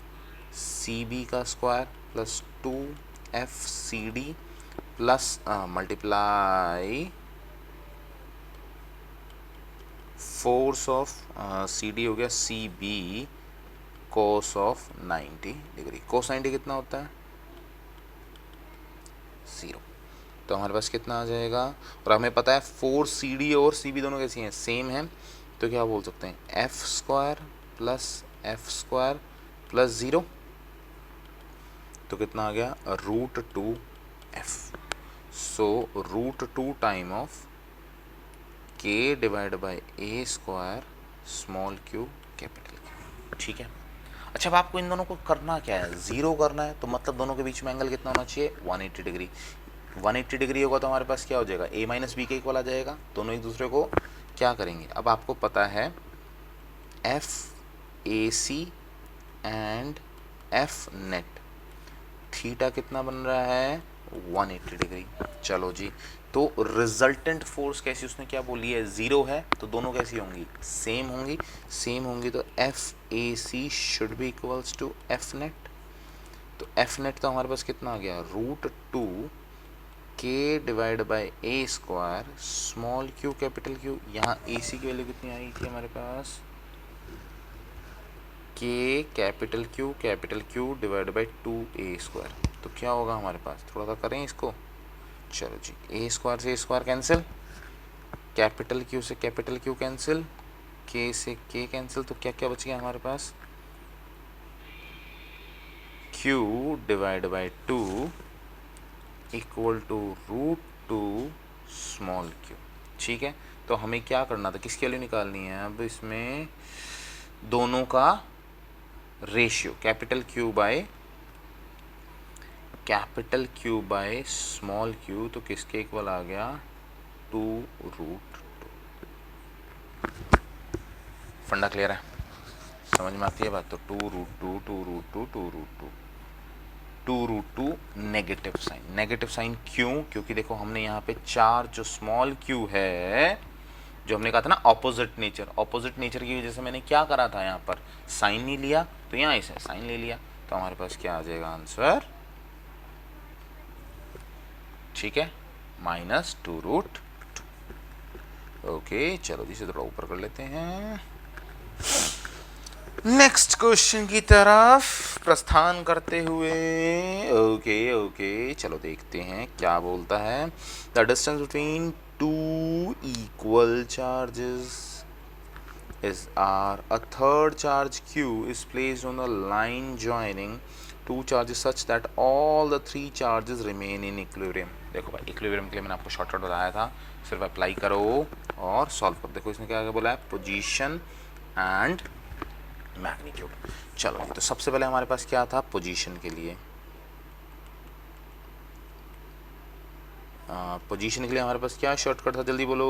C B का square plus 2 F C D plus multiply force of C D हो गया C B cos of 90 degree. Cos 90 कितना होता है, 0। तो हमारे पास कितना आ जाएगा, और हमें पता है फोर्स सी डी और सी बी दोनों कैसी हैं, सेम हैं, तो क्या बोल सकते हैं, एफ स्क्वायर प्लस 0, तो कितना आ गया, root 2 F. So root 2 time of K divide by A square small Q capital Q. ठीक है। अच्छा, अब आपको इन दोनों को करना क्या है, ज़ीरो करना है, तो मतलब दोनों के बीच में एंगल कितना होना चाहिए, 180 डिग्री। 180 डिग्री होगा तो हमारे पास क्या हो जाएगा, a माइनस बी के इक्वल आ जाएगा। दोनों एक दूसरे को क्या करेंगे, अब आपको पता है F A C and F net, theta कितना बन रहा है, 180 डिग्री। चलो जी, तो रिजल्टेंट फोर्स कैसी उसने क्या बोली है, 0 है, तो दोनों कैसी होंगी, सेम होंगी, तो F A C should be equals to F net. तो एफ नेट तो हमारे पास कितना आ गया, रूट 2 के divide by A square small Q capital Q. यहाँ ए सी की वैल्यू कितनी आई थी हमारे पास, के capital Q divide by 2a square. तो क्या होगा हमारे पास, थोड़ा सा करें इसको, चलो जी, ए स्क्वायर से ए स्क्वायर कैंसिल, कैपिटल क्यू से कैपिटल क्यू कैंसिल, के से के कैंसिल, तो क्या क्या बच गया हमारे पास, Q divide by 2 equal to root 2 small Q. ठीक है, तो हमें क्या करना था, किसकी वैल्यू निकालनी है, अब इसमें दोनों का ratio, capital Q by small Q, तो किसके इक्वल आ गया, 2 रूट 2। फंडा क्लियर है, समझ में आती है बात, तो 2 रूट 2 नेगेटिव साइन क्यों, क्योंकि देखो हमने यहाँ पे चार्ज जो स्मॉल क्यू है, जो हमने कहा था ना ऑपोजिट नेचर की वजह से मैंने क्या करा था, यहाँ पर साइन नहीं लिया, तो यहाँ इसे साइन ले लिया, तो हमारे पास क्या आ जाएगा आंसर, ठीक है, -2 रूट 2। ओके, चलो इसे थोड़ा ऊपर कर लेते हैं, नेक्स्ट क्वेश्चन की तरफ प्रस्थान करते हुए। ओके, चलो देखते हैं क्या बोलता है। The distance between two equal charges is R. A third charge Q is placed on the line joining two charges such that all the three charges remain in equilibrium। देखो भाई, इक्विलिब्रियम के लिए मैंने आपको शॉर्टकट बताया था, सिर्फ apply करो और सॉल्व करो। देखो इसने क्या बोला है, पोजीशन एंड मैग्नीट्यूड। चलो, तो सबसे पहले हमारे पास क्या था, पोजीशन के लिए, पोजीशन के लिए हमारे पास क्या शॉर्टकट था, जल्दी बोलो,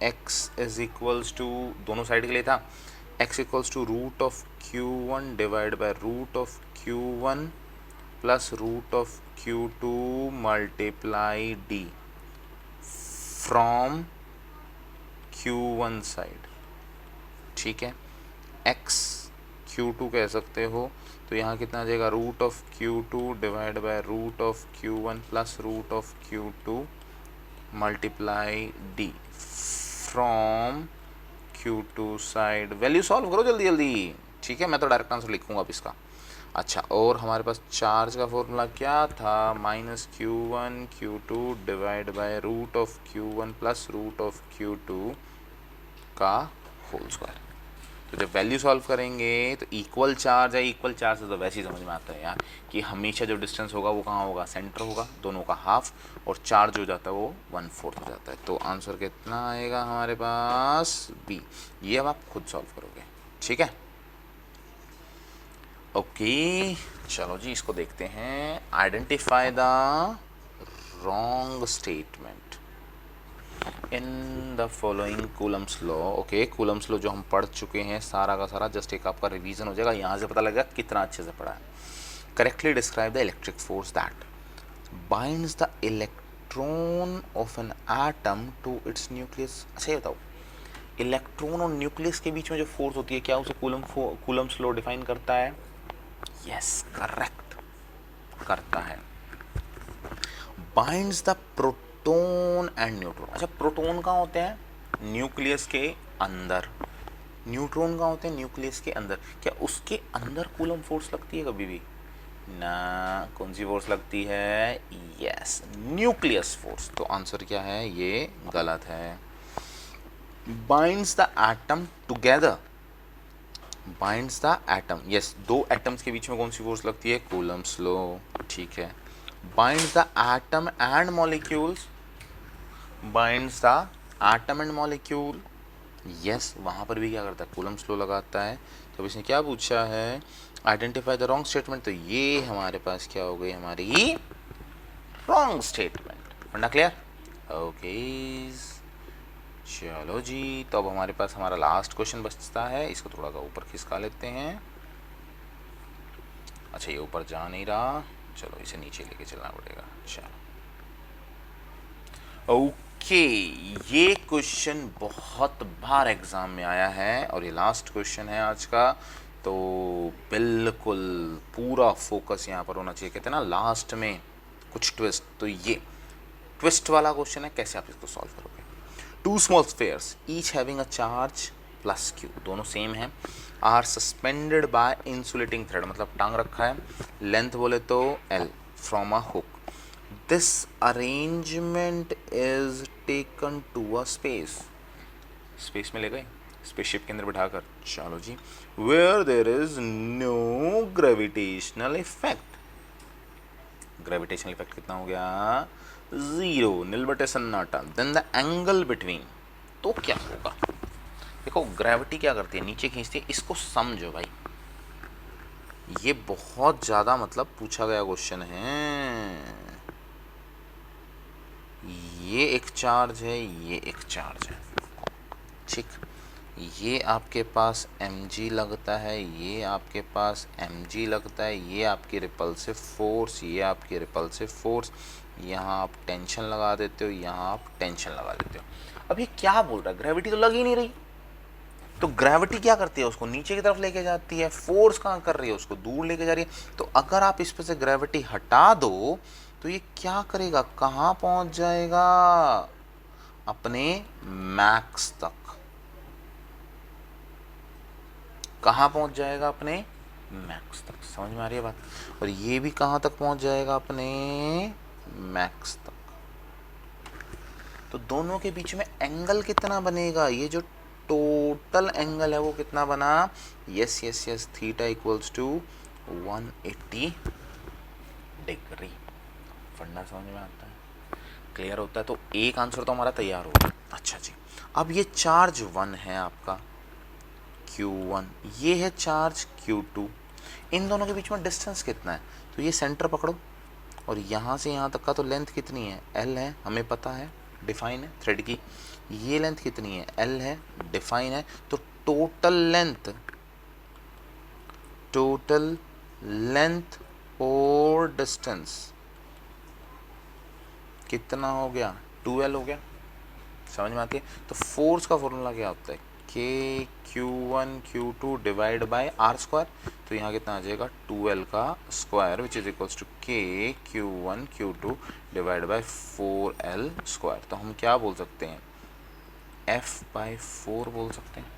x इज इक्वल्स टू, दोनों साइड के लिए था, x equals to root of q1 divide by root of q1 plus root of q2 multiply d from q1 side. ठीक है, x q2 कह सकते हो, तो यहाँ कितना आ जाएगा, root of q2 divide by root of q1 plus root of q2 multiply d from q2 side. Value solve करो जल्दी जल्दी, ठीक है, मैं तो डायरेक्ट आंसर लिखूंगा अब इसका। अच्छा, और हमारे पास चार्ज का फॉर्मूला क्या था, -q1 q2 divide by root of q1 plus root of q2 का होल स्क्वायर। तो जब वैल्यू सॉल्व करेंगे तो इक्वल चार्ज है, इक्वल चार्ज से तो वैसे ही समझ में आता है यार कि हमेशा जो डिस्टेंस होगा वो कहाँ होगा, सेंटर होगा, दोनों का हाफ, और चार्ज हो जाता है वो 1/4 हो जाता है। तो आंसर कितना आएगा हमारे पास, बी। ये अब आप खुद सॉल्व करोगे, ठीक है। ओके चलो जी इसको देखते हैं। Identify the wrong statement in the following Coulomb's law. Okay Coulomb's law जो हम पढ़ चुके हैं सारा का सारा, जस्ट एक आपका रिवीजन हो जाएगा, यहाँ से पता लगेगा कितना अच्छे से पढ़ा है। Correctly describe the electric force that binds the electron of an atom to its nucleus. अच्छा ये बताओ, इलेक्ट्रॉन और न्यूक्लियस के बीच में जो फोर्स होती है क्या उसे कूलम्स लॉ डिफाइन करता है? यस करेक्ट करता है। Binds the proton and neutron. अच्छा प्रोटॉन कहाँ होते हैं? न्यूक्लियस के अंदर। न्यूट्रॉन कहाँ होते हैं? न्यूक्लियस के अंदर। क्या उसके अंदर कूलम फोर्स लगती है कभी भी? ना। कौन सी फोर्स लगती है? Yes nucleus force. तो आंसर क्या है? ये गलत है। Binds the atom together. Binds the atom, yes दो एटम्स के बीच में कौन सी फोर्स लगती है? कूलम्स लॉ, ठीक है। Binds the atom and molecules. Binds the atom and molecule, yes वहाँ पर भी क्या करता है? कूलम्स लॉ लगाता है। तो इसने क्या पूछा है? Identify the wrong statement. तो ये हमारे पास क्या हो गई? हमारी रॉन्ग स्टेटमेंट। वरना क्लियर? ओके चलो जी, तो अब हमारे पास हमारा लास्ट क्वेश्चन बचता है। इसको थोड़ा सा ऊपर खिसका लेते हैं। अच्छा ये ऊपर जा नहीं रहा, चलो इसे नीचे लेके चलना पड़ेगा। चलो ओके, ये क्वेश्चन बहुत बार एग्जाम में आया है और ये लास्ट क्वेश्चन है आज का। तो बिल्कुल पूरा फोकस यहाँ पर होना चाहिए। कहते हैं ना लास्ट में कुछ ट्विस्ट, तो ये ट्विस्ट वाला क्वेश्चन है। कैसे आप इसको सॉल्व करोगे? Two small spheres each having a charge plus Q, दोनों सेम है, are suspended by insulating thread, मतलब टांग रखा है, लेंथ बोले तो L, from a hook. This arrangement is taken to a space, space में ले गए, स्पेसशिप के अंदर बिठाकर। चलो जी, where there is no gravitational effect. Gravitational effect कितना हो गया? 0, नील बटे सन्नाटा। देन द एंगल बिटवीन, तो क्या होगा? देखो ग्रेविटी क्या करती है? नीचे खींचती है। इसको समझो भाई, ये बहुत ज़्यादा मतलब पूछा गया क्वेश्चन है। ये एक चार्ज है, ये एक चार्ज है, ठीक। ये आपके पास mg लगता है, ये आपके पास mg लगता है, ये आपकी रिपल्सिव फोर्स, ये आपकी रिपल्सिव फोर्स। यहाँ आप टेंशन लगा देते हो, यहाँ आप टेंशन लगा देते हो। अब ये क्या बोल रहा है? ग्रेविटी तो लग ही नहीं रही। तो ग्रेविटी क्या करती है? उसको नीचे की तरफ लेके जाती है। फोर्स कहाँ कर रही है? उसको दूर लेके जा रही है। तो अगर आप इस पे से ग्रेविटी हटा दो तो ये क्या करेगा? कहाँ पहुंच जाएगा? अपने मैक्स तक। कहाँ पहुंच जाएगा? अपने मैक्स तक। समझ में आ रही है बात? और ये भी कहाँ तक पहुंच जाएगा? अपने मैक्स तक। तो दोनों के बीच में एंगल कितना बनेगा? ये जो टोटल एंगल है वो कितना बना? Yes yes yes, theta equals to 180 degree. फंडा समझ में आता है? क्लियर होता है? तो एक आंसर तो हमारा तैयार हो गया। अच्छा जी, अब ये चार्ज 1 है आपका Q1, ये है चार्ज Q2। इन दोनों के बीच में डिस्टेंस कितना है? तो ये सेंटर पकड़ो और यहाँ से यहाँ तक का तो लेंथ कितनी है? L है, हमें पता है, डिफाइन है थ्रेड की। ये लेंथ कितनी है? L है, डिफाइन है। तो टोटल लेंथ और डिस्टेंस कितना हो गया? 2L हो गया। समझ में आती है? तो फोर्स का फॉर्मूला क्या होता है? के Q1 Q2 divide by R square. तो यहाँ कितना आ जाएगा? 2L का square which is equals to K Q1 Q2 divide bye 4L square. तो हम क्या बोल सकते हैं? F/4 बोल सकते हैं।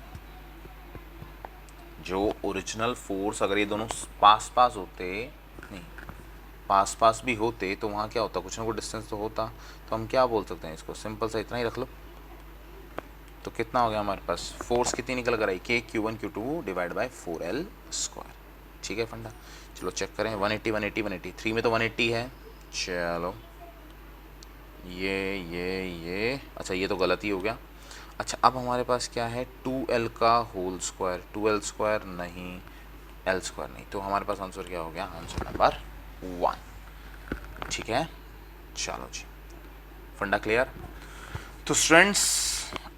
जो ओरिजिनल फोर्स, अगर ये दोनों पास पास होते, नहीं पास पास भी होते तो वहाँ क्या होता? कुछ ना कुछ डिस्टेंस तो होता। तो हम क्या बोल सकते हैं इसको? सिंपल सा इतना ही रख लो। तो कितना हो गया हमारे पास, फोर्स कितनी निकल कर आई, के Q1 Q2 divide bye 4L²। ठीक है फंडा, चलो चेक करें। 180 180 180, 3 में तो 180 है। चलो ये अच्छा ये तो गलत ही हो गया। अच्छा अब हमारे पास क्या है, 2L का होल स्क्वायर, 2L² नहीं, L² नहीं, तो हमारे पास आंसर क्या हो गया, आंसर नंबर 1। ठीक है, चलो जी, फंडा क्लियर। तो स्टूडेंट्स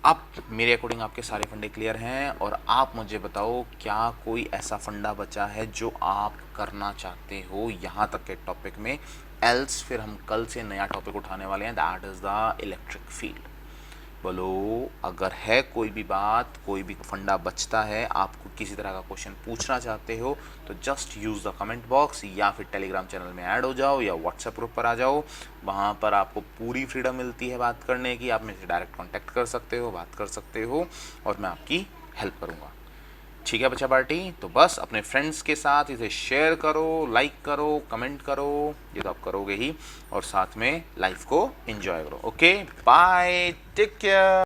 अब मेरे अकॉर्डिंग आपके सारे फंडे क्लियर हैं, और आप मुझे बताओ क्या कोई ऐसा फंडा बचा है जो आप करना चाहते हो यहाँ तक के टॉपिक में, एल्स फिर हम कल से नया टॉपिक उठाने वाले हैं, that is the electric field. बोलो अगर है कोई भी बात, कोई भी फंडा बचता है, आपको किसी तरह का क्वेश्चन पूछना चाहते हो, तो just use the comment box, या फिर टेलीग्राम चैनल में ऐड हो जाओ, या व्हाट्सएप ग्रुप पर आ जाओ। वहाँ पर आपको पूरी फ्रीडम मिलती है बात करने की, आप मेरे से डायरेक्ट कॉन्टैक्ट कर सकते हो, बात कर सकते हो, और मैं आपकी हेल्प करूँगा। ठीक है बच्चा पार्टी, तो बस अपने फ्रेंड्स के साथ इसे शेयर करो, लाइक करो, कमेंट करो, ये तो आप करोगे ही, और साथ में लाइफ को एंजॉय करो। Okay bye, take care.